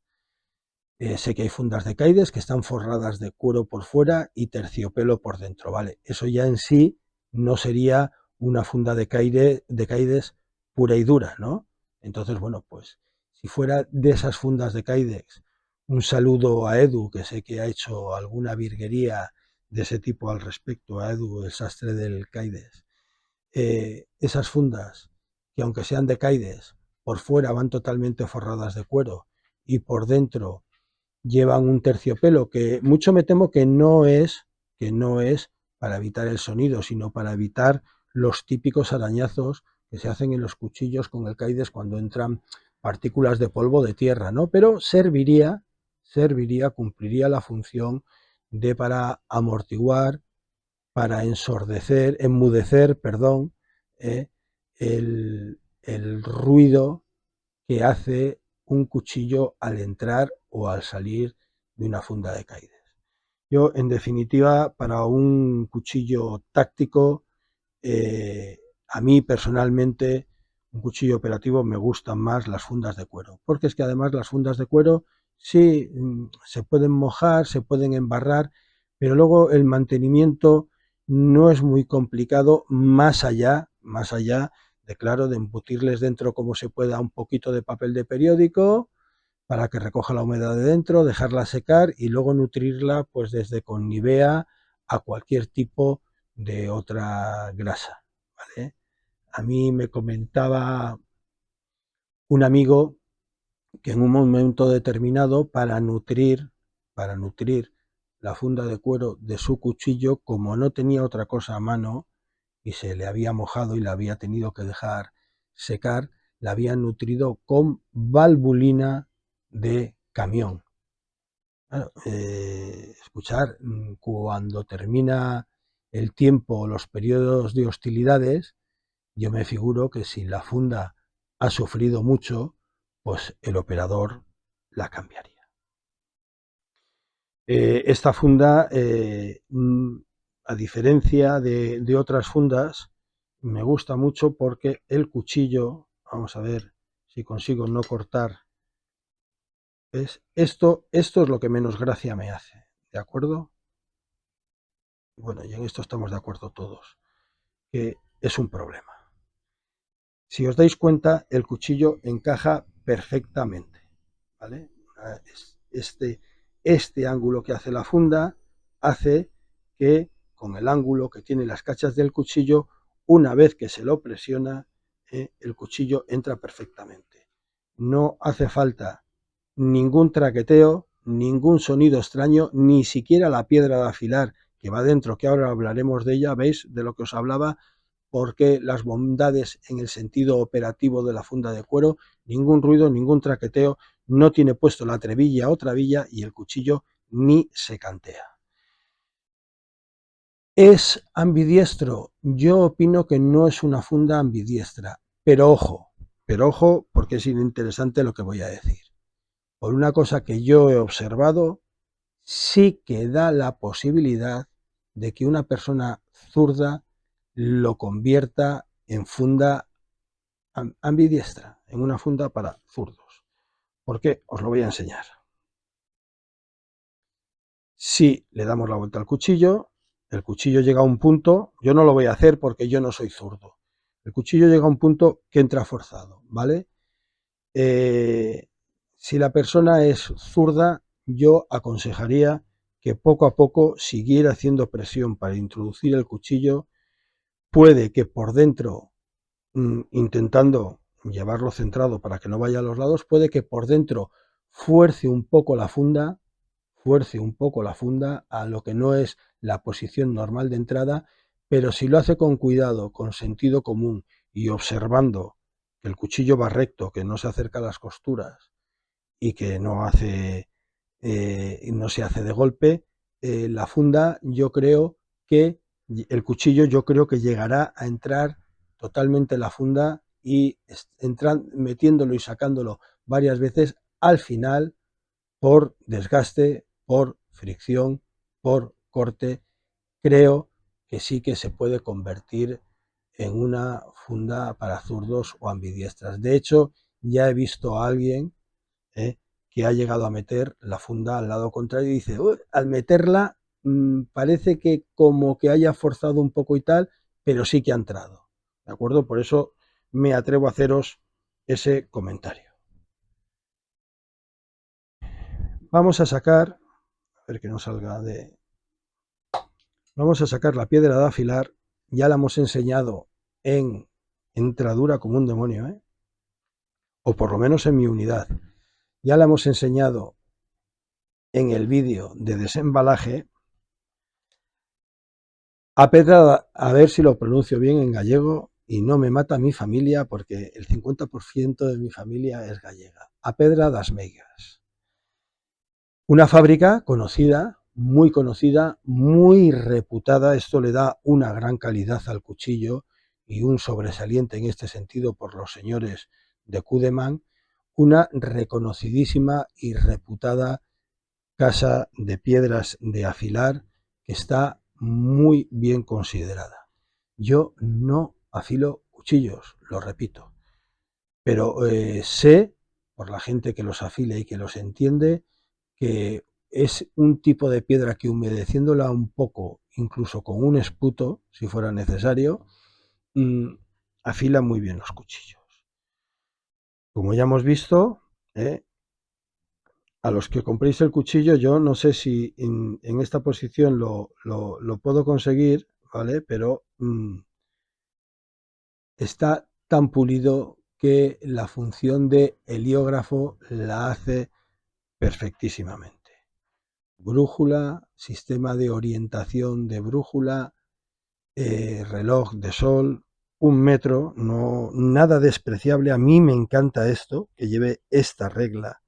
Sé que hay fundas de Kaides que están forradas de cuero por fuera y terciopelo por dentro, ¿vale? Eso ya en sí no sería una funda de Kaides pura y dura, ¿no? Entonces, bueno, pues si fuera de esas fundas de Kaides, un saludo a Edu, que sé que ha hecho alguna virguería de ese tipo al respecto, a Edu, el sastre del Kaides. Esas fundas, que aunque sean de Kaides, por fuera van totalmente forradas de cuero y por dentro llevan un terciopelo, que mucho me temo que no es para evitar el sonido, sino para evitar los típicos arañazos que se hacen en los cuchillos con el Kaides cuando entran partículas de polvo de tierra, ¿no? Pero cumpliría la función de para amortiguar, para enmudecer, perdón, el ruido que hace un cuchillo al entrar o al salir de una funda de Kaides. Yo, en definitiva, para un cuchillo táctico, a mí personalmente, un cuchillo operativo, me gustan más las fundas de cuero, porque es que además las fundas de cuero sí se pueden mojar, se pueden embarrar, pero luego el mantenimiento no es muy complicado, más allá de, claro, de embutirles dentro como se pueda un poquito de papel de periódico, para que recoja la humedad de dentro, dejarla secar y luego nutrirla pues desde con Nivea a cualquier tipo de otra grasa, ¿vale? A mí me comentaba un amigo que en un momento determinado para nutrir la funda de cuero de su cuchillo, como no tenía otra cosa a mano y se le había mojado y la había tenido que dejar secar, la había nutrido con valvulina de camión. Claro, escuchar, cuando termina el tiempo, los periodos de hostilidades, yo me figuro que si la funda ha sufrido mucho, pues el operador la cambiaría. Esta funda, a diferencia de otras fundas, me gusta mucho porque el cuchillo, vamos a ver si consigo no cortar, ¿ves? Esto es lo que menos gracia me hace, ¿de acuerdo? Bueno, y en esto estamos de acuerdo todos, que es un problema. Si os dais cuenta, el cuchillo encaja perfectamente, ¿vale? Este ángulo que hace la funda hace que con el ángulo que tiene las cachas del cuchillo, una vez que se lo presiona, el cuchillo entra perfectamente. No hace falta ningún traqueteo, ningún sonido extraño, ni siquiera la piedra de afilar que va dentro, que ahora hablaremos de ella, ¿veis? De lo que os hablaba, porque las bondades en el sentido operativo de la funda de cuero, ningún ruido, ningún traqueteo, no tiene puesto la trebilla o trabilla y el cuchillo ni se cantea. ¿Es ambidiestro? Yo opino que no es una funda ambidiestra, pero ojo, porque es interesante lo que voy a decir. Por una cosa que yo he observado, sí que da la posibilidad de que una persona zurda lo convierta en funda ambidiestra, en una funda para zurdos. ¿Por qué? Os lo voy a enseñar. Si le damos la vuelta al cuchillo, el cuchillo llega a un punto, yo no lo voy a hacer porque yo no soy zurdo. El cuchillo llega a un punto que entra forzado, ¿vale? Si la persona es zurda, yo aconsejaría que poco a poco siguiera haciendo presión para introducir el cuchillo. Puede que por dentro, intentando llevarlo centrado para que no vaya a los lados, puede que por dentro fuerce un poco la funda, a lo que no es la posición normal de entrada, pero si lo hace con cuidado, con sentido común y observando que el cuchillo va recto, que no se acerca a las costuras y que no se hace de golpe, la funda, yo creo que el cuchillo, yo creo que llegará a entrar totalmente en la funda y metiéndolo y sacándolo varias veces, al final, por desgaste, por fricción, por corte, creo que sí que se puede convertir en una funda para zurdos o ambidiestras. De hecho, ya he visto a alguien, que ha llegado a meter la funda al lado contrario y dice, al meterla, parece que como que haya forzado un poco y tal, pero sí que ha entrado. ¿De acuerdo? Por eso me atrevo a haceros ese comentario. Vamos a sacar, a ver que no salga de... Vamos a sacar la piedra de afilar, ya la hemos enseñado en entradura como un demonio, o por lo menos en mi unidad. Ya la hemos enseñado en el vídeo de desembalaje. A pedrada, a ver si lo pronuncio bien en gallego y no me mata mi familia, porque el 50% de mi familia es gallega. A Pedra das Meigas. Una fábrica conocida, muy reputada. Esto le da una gran calidad al cuchillo y un sobresaliente en este sentido por los señores de Cudeman. Una reconocidísima y reputada casa de piedras de afilar que está muy bien considerada. Yo no afilo cuchillos, lo repito, pero sé, por la gente que los afila y que los entiende, que es un tipo de piedra que humedeciéndola un poco, incluso con un esputo, si fuera necesario, afila muy bien los cuchillos. Como ya hemos visto, a los que compréis el cuchillo, yo no sé si en esta posición lo puedo conseguir, ¿vale? Pero está tan pulido que la función de heliógrafo la hace perfectísimamente. Brújula, sistema de orientación de brújula, reloj de sol, 1 metro, no, nada despreciable. A mí me encanta esto, que lleve esta regla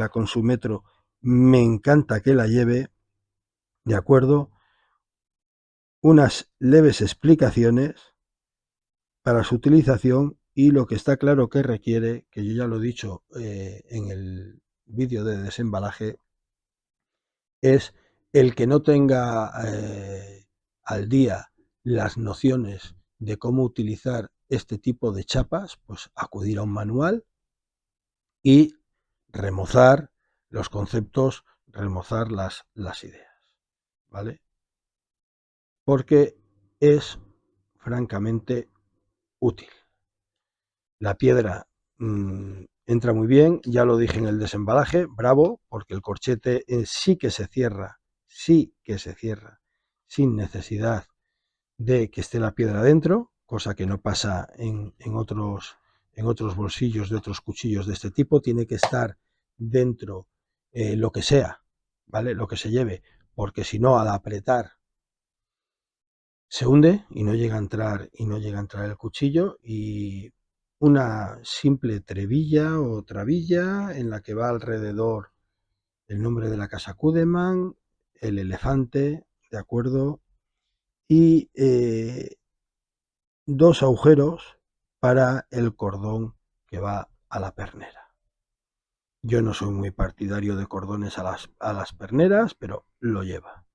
con su metro, me encanta que la lleve, ¿de acuerdo? Unas leves explicaciones para su utilización y lo que está claro que requiere, que yo ya lo he dicho en el vídeo de desembalaje, es el que no tenga al día las nociones de cómo utilizar este tipo de chapas, pues acudir a un manual y remozar los conceptos, remozar las ideas, ¿vale? Porque es francamente útil. La piedra entra muy bien, ya lo dije en el desembalaje, bravo, porque el corchete sí que se cierra, sin necesidad de que esté la piedra dentro, cosa que no pasa en otros bolsillos de otros cuchillos de este tipo. Tiene que estar dentro lo que sea, ¿vale? Lo que se lleve, porque si no, al apretar se hunde y no llega a entrar el cuchillo. Y una simple trebilla o trabilla en la que va alrededor el nombre de la casa Kudeman, el elefante, ¿de acuerdo? Y dos agujeros para el cordón que va a la pernera. Yo no soy muy partidario de cordones a las perneras, pero lo lleva.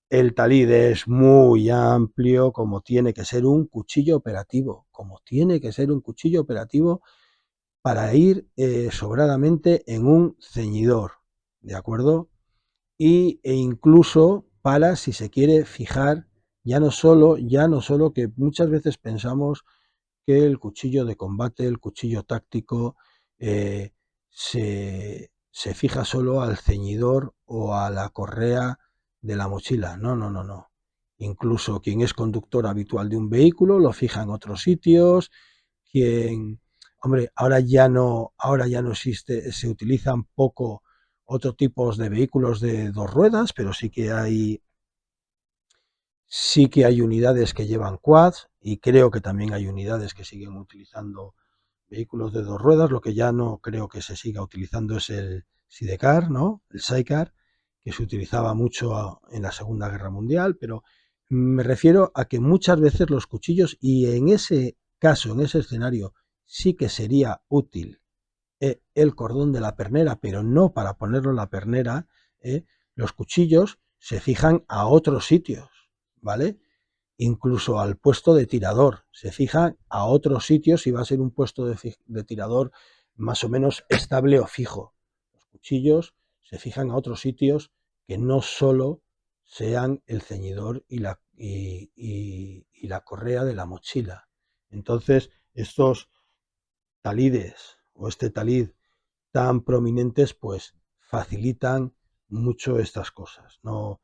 El talid es muy amplio, como tiene que ser un cuchillo operativo, para ir sobradamente en un ceñidor, ¿de acuerdo? E incluso para si se quiere fijar, ya no solo que muchas veces pensamos que el cuchillo de combate, el cuchillo táctico, eh, se fija solo al ceñidor o a la correa de la mochila. No, no, no, no. Incluso quien es conductor habitual de un vehículo lo fija en otros sitios. Quien, hombre, ahora ya no existe, se utilizan poco otros tipos de vehículos de dos ruedas, pero sí que hay unidades que llevan quads y creo que también hay unidades que siguen utilizando vehículos de dos ruedas. Lo que ya no creo que se siga utilizando es el sidecar, ¿no? El sidecar, que se utilizaba mucho en la Segunda Guerra Mundial, pero me refiero a que muchas veces los cuchillos, y en ese caso, en ese escenario, sí que sería útil el cordón de la pernera, pero no para ponerlo en la pernera. Los cuchillos se fijan a otros sitios, ¿vale? Incluso al puesto de tirador, se fijan a otros sitios si va a ser un puesto de tirador más o menos estable o fijo. Los cuchillos se fijan a otros sitios que no solo sean el ceñidor y la correa de la mochila. Entonces, estos talides o este talid tan prominentes, pues facilitan mucho estas cosas. No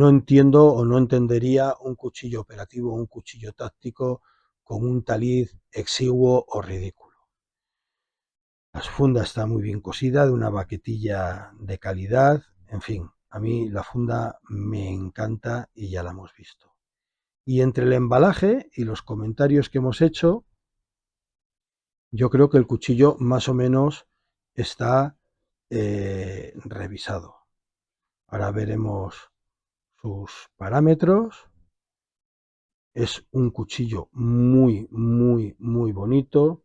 entiendo o no entendería un cuchillo operativo o un cuchillo táctico con un taliz exiguo o ridículo. La funda está muy bien cosida, de una baquetilla de calidad, en fin, a mí la funda me encanta y ya la hemos visto. Y entre el embalaje y los comentarios que hemos hecho, yo creo que el cuchillo más o menos está revisado. Ahora veremos sus parámetros. Es un cuchillo muy, muy, muy bonito.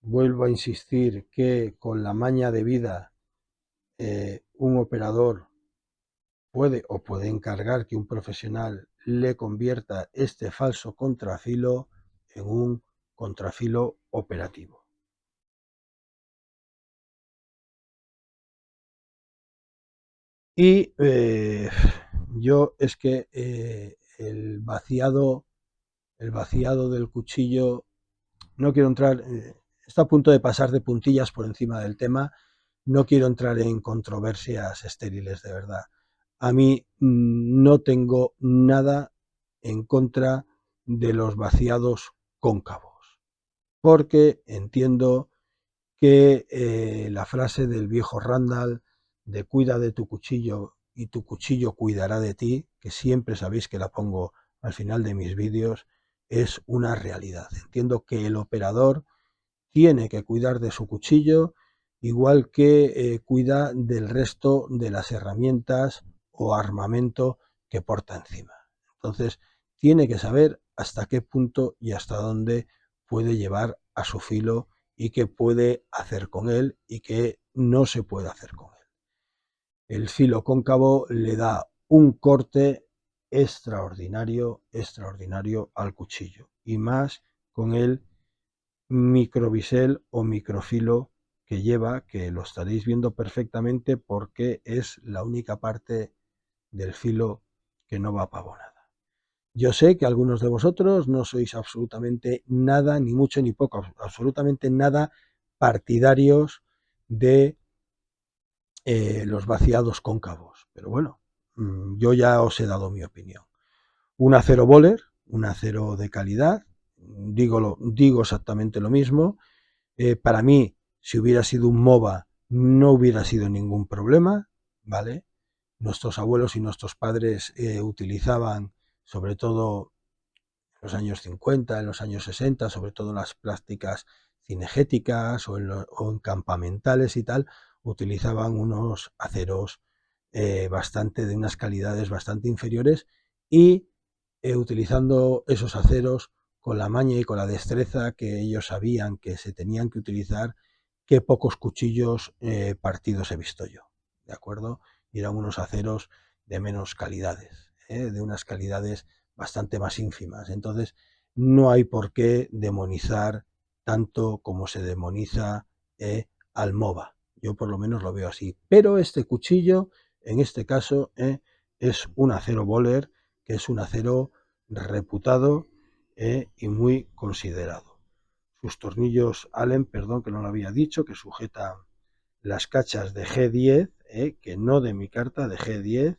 Vuelvo a insistir que con la maña de vida un operador puede encargar que un profesional le convierta este falso contrafilo en un contrafilo operativo. Y yo es que el vaciado del cuchillo, no quiero entrar, está a punto de pasar de puntillas por encima del tema, no quiero entrar en controversias estériles de verdad. A mí no tengo nada en contra de los vaciados cóncavos, porque entiendo que la frase del viejo Randall de cuida de tu cuchillo y tu cuchillo cuidará de ti, que siempre sabéis que la pongo al final de mis vídeos, es una realidad. Entiendo que el operador tiene que cuidar de su cuchillo igual que cuida del resto de las herramientas o armamento que porta encima. Entonces, tiene que saber hasta qué punto y hasta dónde puede llevar a su filo y qué puede hacer con él y qué no se puede hacer con él. El filo cóncavo le da un corte extraordinario, extraordinario al cuchillo, y más con el microbisel o microfilo que lleva, que lo estaréis viendo perfectamente porque es la única parte del filo que no va pavonada. Yo sé que algunos de vosotros no sois absolutamente nada, ni mucho ni poco, absolutamente nada partidarios de los vaciados cóncavos, pero bueno, yo ya os he dado mi opinión. Un acero Böhler, un acero de calidad, digo exactamente lo mismo. Para mí, si hubiera sido un MOVA, no hubiera sido ningún problema, ¿vale? Nuestros abuelos y nuestros padres utilizaban, sobre todo en los años 50, en los años 60, sobre todo en las prácticas cinegéticas o en campamentales y tal, utilizaban unos aceros de unas calidades bastante inferiores y utilizando esos aceros con la maña y con la destreza que ellos sabían que se tenían que utilizar, qué pocos cuchillos partidos he visto yo, ¿de acuerdo? Y eran unos aceros de menos calidades, de unas calidades bastante más ínfimas. Entonces, no hay por qué demonizar tanto como se demoniza al MOVA. Yo por lo menos lo veo así. Pero este cuchillo, en este caso, es un acero Böhler, que es un acero reputado y muy considerado. Sus tornillos Allen, perdón que no lo había dicho, que sujetan las cachas de G10, que no de mi carta, de G10,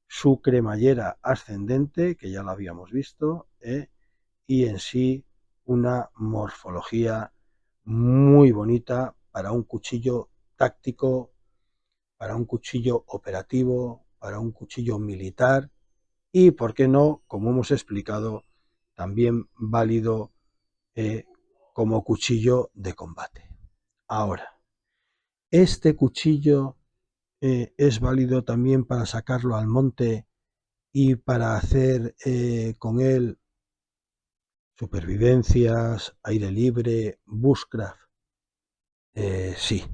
su cremallera ascendente, que ya lo habíamos visto, y en sí una morfología muy bonita para un cuchillo táctico, para un cuchillo operativo, para un cuchillo militar y, por qué no, como hemos explicado, también válido como cuchillo de combate. Ahora, este cuchillo es válido también para sacarlo al monte y para hacer con él supervivencias, aire libre, bushcraft. Sí,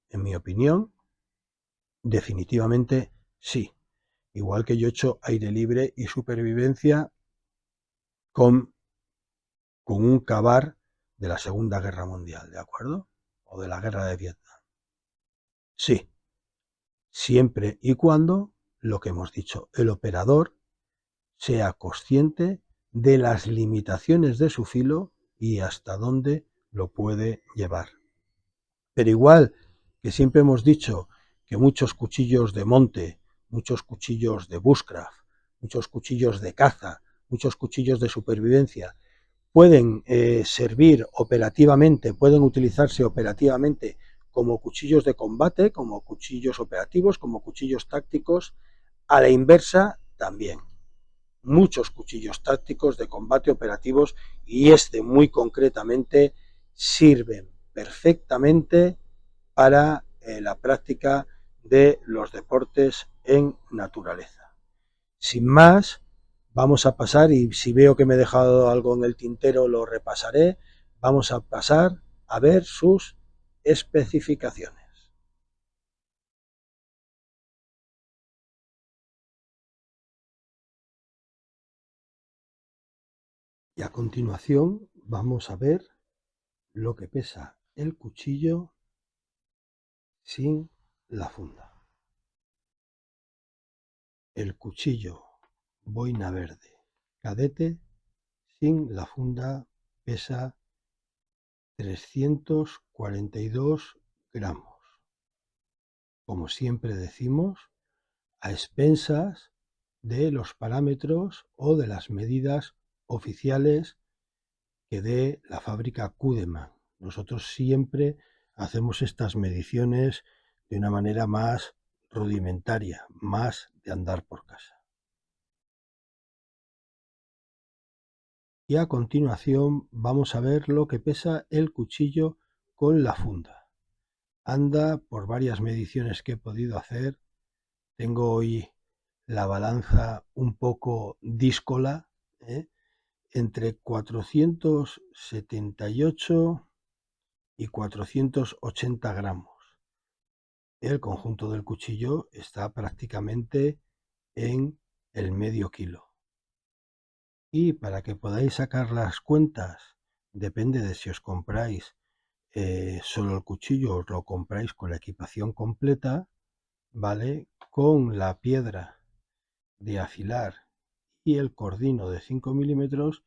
en mi opinión, definitivamente sí. Igual que yo he hecho aire libre y supervivencia con un cavar de la Segunda Guerra Mundial, ¿de acuerdo? O de la Guerra de Vietnam. Sí, siempre y cuando, lo que hemos dicho, el operador sea consciente de las limitaciones de su filo y hasta dónde lo puede llevar. Pero igual que siempre hemos dicho que muchos cuchillos de monte, muchos cuchillos de bushcraft, muchos cuchillos de caza, muchos cuchillos de supervivencia pueden servir operativamente, pueden utilizarse operativamente como cuchillos de combate, como cuchillos operativos, como cuchillos tácticos, a la inversa también. Muchos cuchillos tácticos de combate operativos y muy concretamente sirven perfectamente para la práctica de los deportes en naturaleza. Sin más, vamos a pasar, y si veo que me he dejado algo en el tintero lo repasaré, vamos a pasar a ver sus especificaciones. Y a continuación vamos a ver lo que pesa el cuchillo sin la funda. El cuchillo boina verde cadete sin la funda pesa 342 gramos. como siempre decimos, a expensas de los parámetros o de las medidas oficiales que dé la fábrica Kudemann. Nosotros siempre hacemos estas mediciones de una manera más rudimentaria, más de andar por casa. Y a continuación vamos a ver lo que pesa el cuchillo con la funda. Anda por varias mediciones que he podido hacer. Tengo hoy la balanza un poco díscola, entre 478 y 480 gramos. El conjunto del cuchillo está prácticamente en el medio kilo. Y para que podáis sacar las cuentas, depende de si os compráis solo el cuchillo o os lo compráis con la equipación completa, ¿vale? Con la piedra de afilar y el cordino de 5 milímetros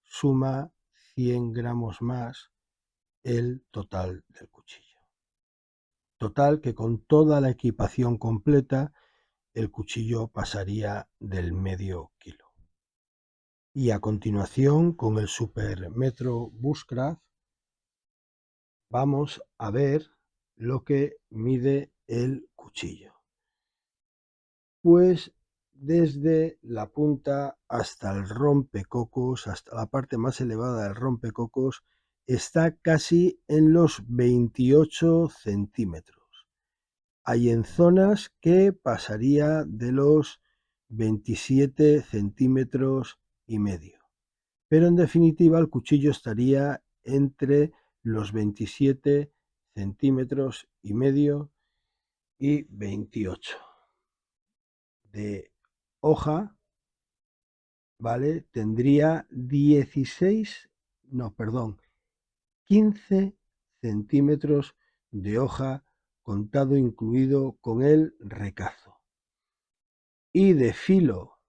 suma 100 gramos más el total del cuchillo. Total que con toda la equipación completa el cuchillo pasaría del medio kilo. Y a continuación, con el Super Metro Bushcraft, vamos a ver lo que mide el cuchillo. Pues desde la punta hasta el rompecocos, hasta la parte más elevada del rompecocos, está casi en los 28 centímetros. Hay en zonas que pasaría de los 27 centímetros y medio. Pero en definitiva el cuchillo estaría entre los 27 centímetros y medio y 28. De hoja, ¿vale? Tendría 15 centímetros de hoja contado incluido con el recazo. Y de filo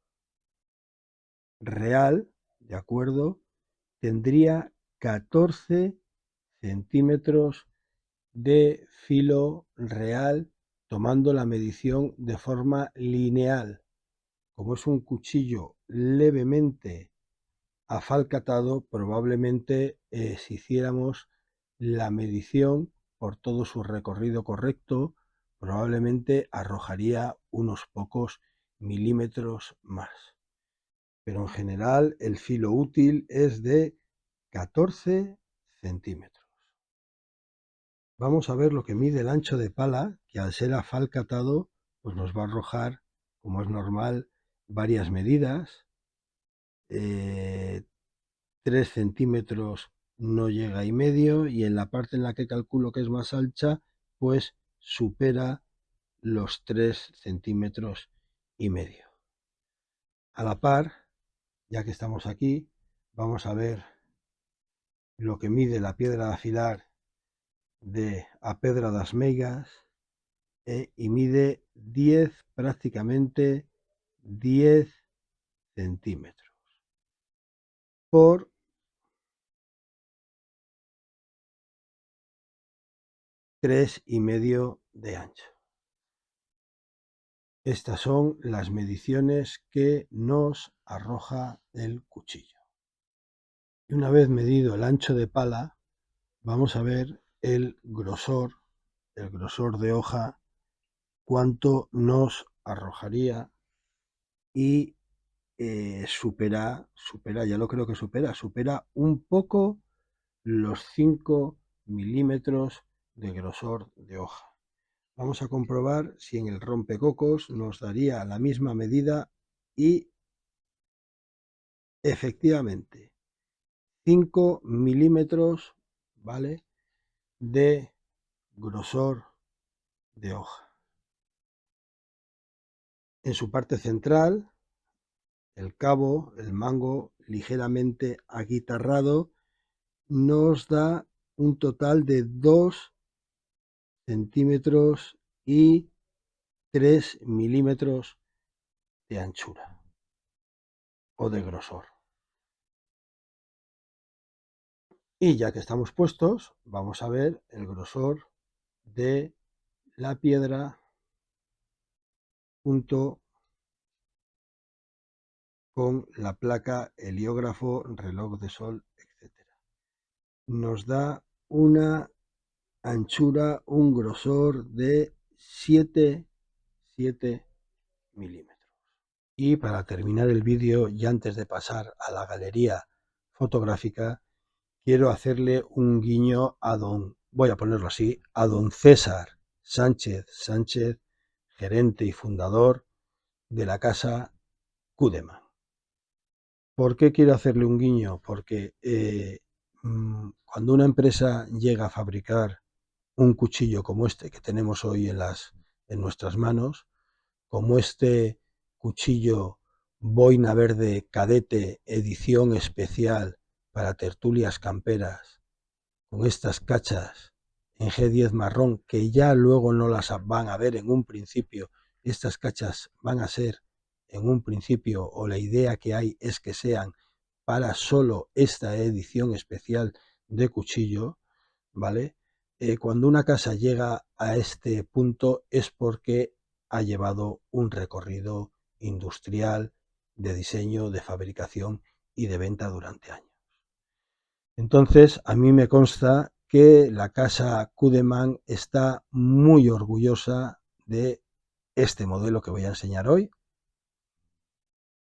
real, ¿de acuerdo? Tendría 14 centímetros de filo real, tomando la medición de forma lineal. Como es un cuchillo levemente afalcatado, probablemente si hiciéramos la medición por todo su recorrido correcto, probablemente arrojaría unos pocos milímetros más. Pero en general el filo útil es de 14 centímetros. Vamos a ver lo que mide el ancho de pala, que al ser afalcatado, pues nos va a arrojar, como es normal, varias medidas. 3 centímetros no llega y medio, y en la parte en la que calculo que es más ancha, pues supera los 3 centímetros y medio. A la par, ya que estamos aquí, vamos a ver lo que mide la piedra de afilar de A Pedra das Meigas, y mide prácticamente 10 centímetros por 3,5 de ancho. Estas son las mediciones que nos arroja el cuchillo. Y una vez medido el ancho de pala, vamos a ver el grosor de hoja, cuánto nos arrojaría, y supera, ya lo creo que supera un poco los 5 milímetros de grosor de hoja. Vamos a comprobar si en el rompecocos nos daría la misma medida, y efectivamente 5 milímetros, ¿vale?, de grosor de hoja. En su parte central, el cabo, el mango ligeramente aguitarrado, nos da un total de 2 centímetros y 3 milímetros de anchura o de grosor. Y ya que estamos puestos, vamos a ver el grosor de la piedra junto con la placa, heliógrafo, reloj de sol, etc. Nos da una anchura, un grosor de 7 milímetros. Y para terminar el vídeo y antes de pasar a la galería fotográfica, quiero hacerle un guiño a voy a ponerlo así, a don César Sánchez, gerente y fundador de la casa Cudeman. ¿Por qué quiero hacerle un guiño? Porque cuando una empresa llega a fabricar un cuchillo como este que tenemos hoy en nuestras manos, como este cuchillo boina verde cadete edición especial para tertulias camperas, con estas cachas en G10 marrón, que ya luego no las van a ver en un principio, estas cachas van a ser en un principio, o la idea que hay es que sean para solo esta edición especial de cuchillo, ¿vale? Cuando una casa llega a este punto es porque ha llevado un recorrido industrial de diseño, de fabricación y de venta durante años. Entonces, a mí me consta que la casa Cudeman está muy orgullosa de este modelo que voy a enseñar hoy,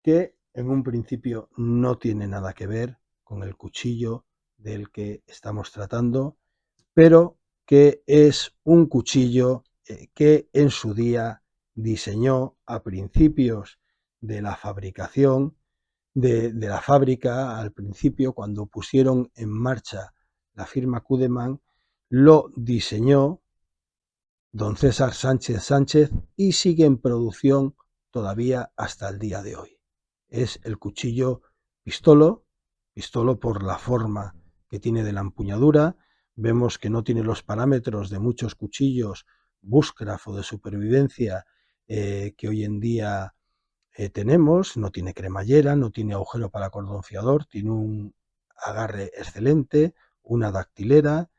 que en un principio no tiene nada que ver con el cuchillo del que estamos tratando, pero que es un cuchillo que en su día diseñó a principios de la fabricación, de la fábrica, al principio, cuando pusieron en marcha la firma Cudeman, lo diseñó don César Sánchez y sigue en producción todavía hasta el día de hoy. Es el cuchillo pistolo por la forma que tiene de la empuñadura. Vemos que no tiene los parámetros de muchos cuchillos bushcraft o de supervivencia que hoy en día tenemos. No tiene cremallera, no tiene agujero para cordón fiador, tiene un agarre excelente, una dactilera,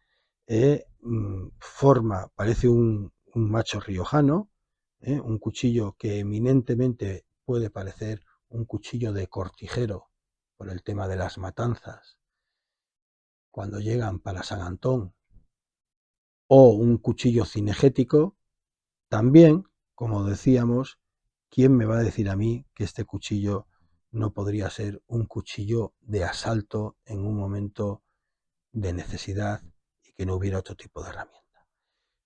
parece un macho riojano, un cuchillo que eminentemente puede parecer un cuchillo de cortijero por el tema de las matanzas cuando llegan para San Antón, o un cuchillo cinegético. También, como decíamos, ¿quién me va a decir a mí que este cuchillo no podría ser un cuchillo de asalto en un momento de necesidad y que no hubiera otro tipo de herramienta?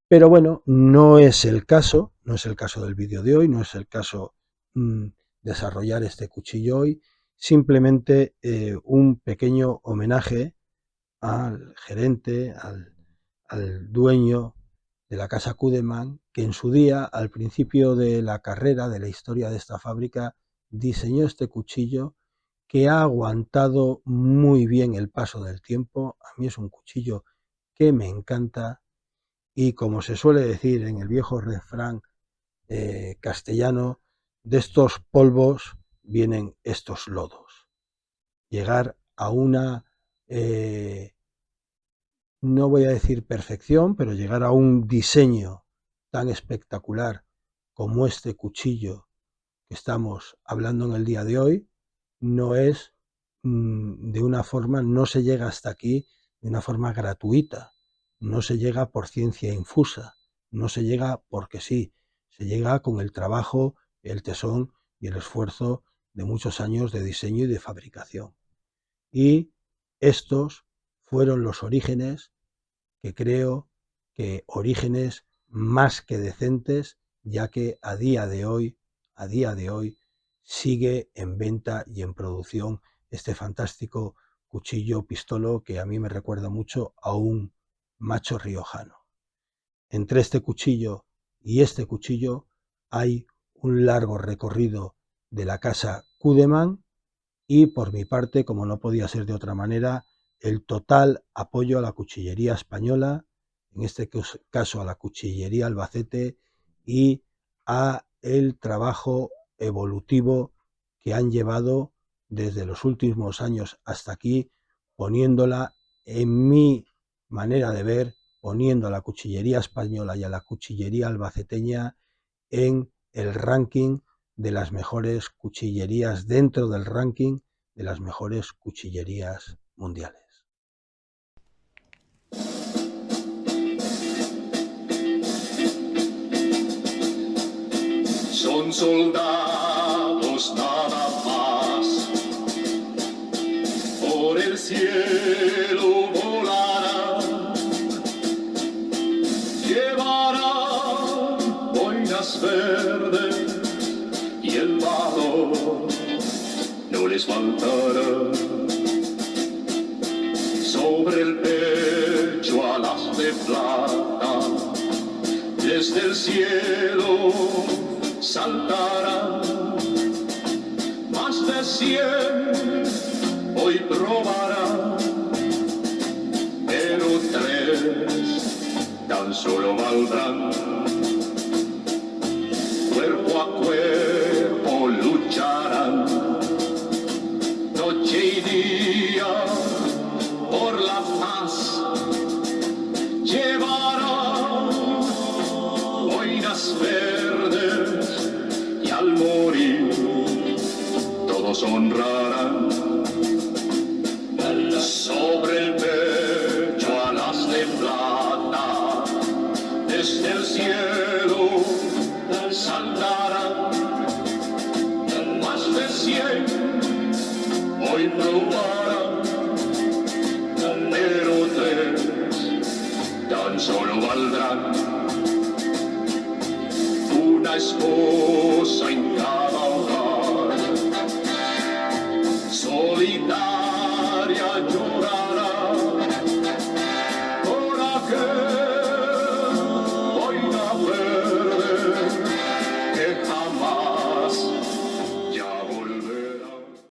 Pero bueno, no es el caso del vídeo de hoy, no es el caso desarrollar este cuchillo hoy, simplemente un pequeño homenaje al gerente, al dueño de la casa Cudeman, que en su día, al principio de la carrera, de la historia de esta fábrica, diseñó este cuchillo que ha aguantado muy bien el paso del tiempo. A mí es un cuchillo que me encanta y, como se suele decir en el viejo refrán castellano, de estos polvos vienen estos lodos. Llegar a una no voy a decir perfección, pero llegar a un diseño tan espectacular como este cuchillo que estamos hablando en el día de hoy, no es de una forma, no se llega hasta aquí de una forma gratuita, no se llega por ciencia infusa, no se llega porque sí, se llega con el trabajo, el tesón y el esfuerzo de muchos años de diseño y de fabricación. Y estos fueron los orígenes, que creo que orígenes más que decentes, ya que a día de hoy sigue en venta y en producción este fantástico cuchillo pistolo que a mí me recuerda mucho a un macho riojano. Entre este cuchillo y este cuchillo hay un largo recorrido de la casa Cudeman y, por mi parte, como no podía ser de otra manera, el total apoyo a la cuchillería española, en este caso a la cuchillería Albacete, y a el trabajo evolutivo que han llevado desde los últimos años hasta aquí, poniéndola, en mi manera de ver, poniendo a la cuchillería española y a la cuchillería albaceteña en el ranking de las mejores cuchillerías, dentro del ranking de las mejores cuchillerías mundiales. Son soldados nada más, por el cielo volarán, llevarán boinas verdes y el valor no les faltará. Sobre el pecho alas de plata, desde el cielo saltarán. Más de 100 hoy probarán, pero 3 tan solo valdrán. Cuerpo a cuerpo lucharán, noche y día por la paz. Llevarán boinas verdes y al morir todos honrarán. Sobre el pecho alas de plata, desde el cielo saltarán. Más de 100 hoy probarán, pero 3 tan solo valdrán. Una esposa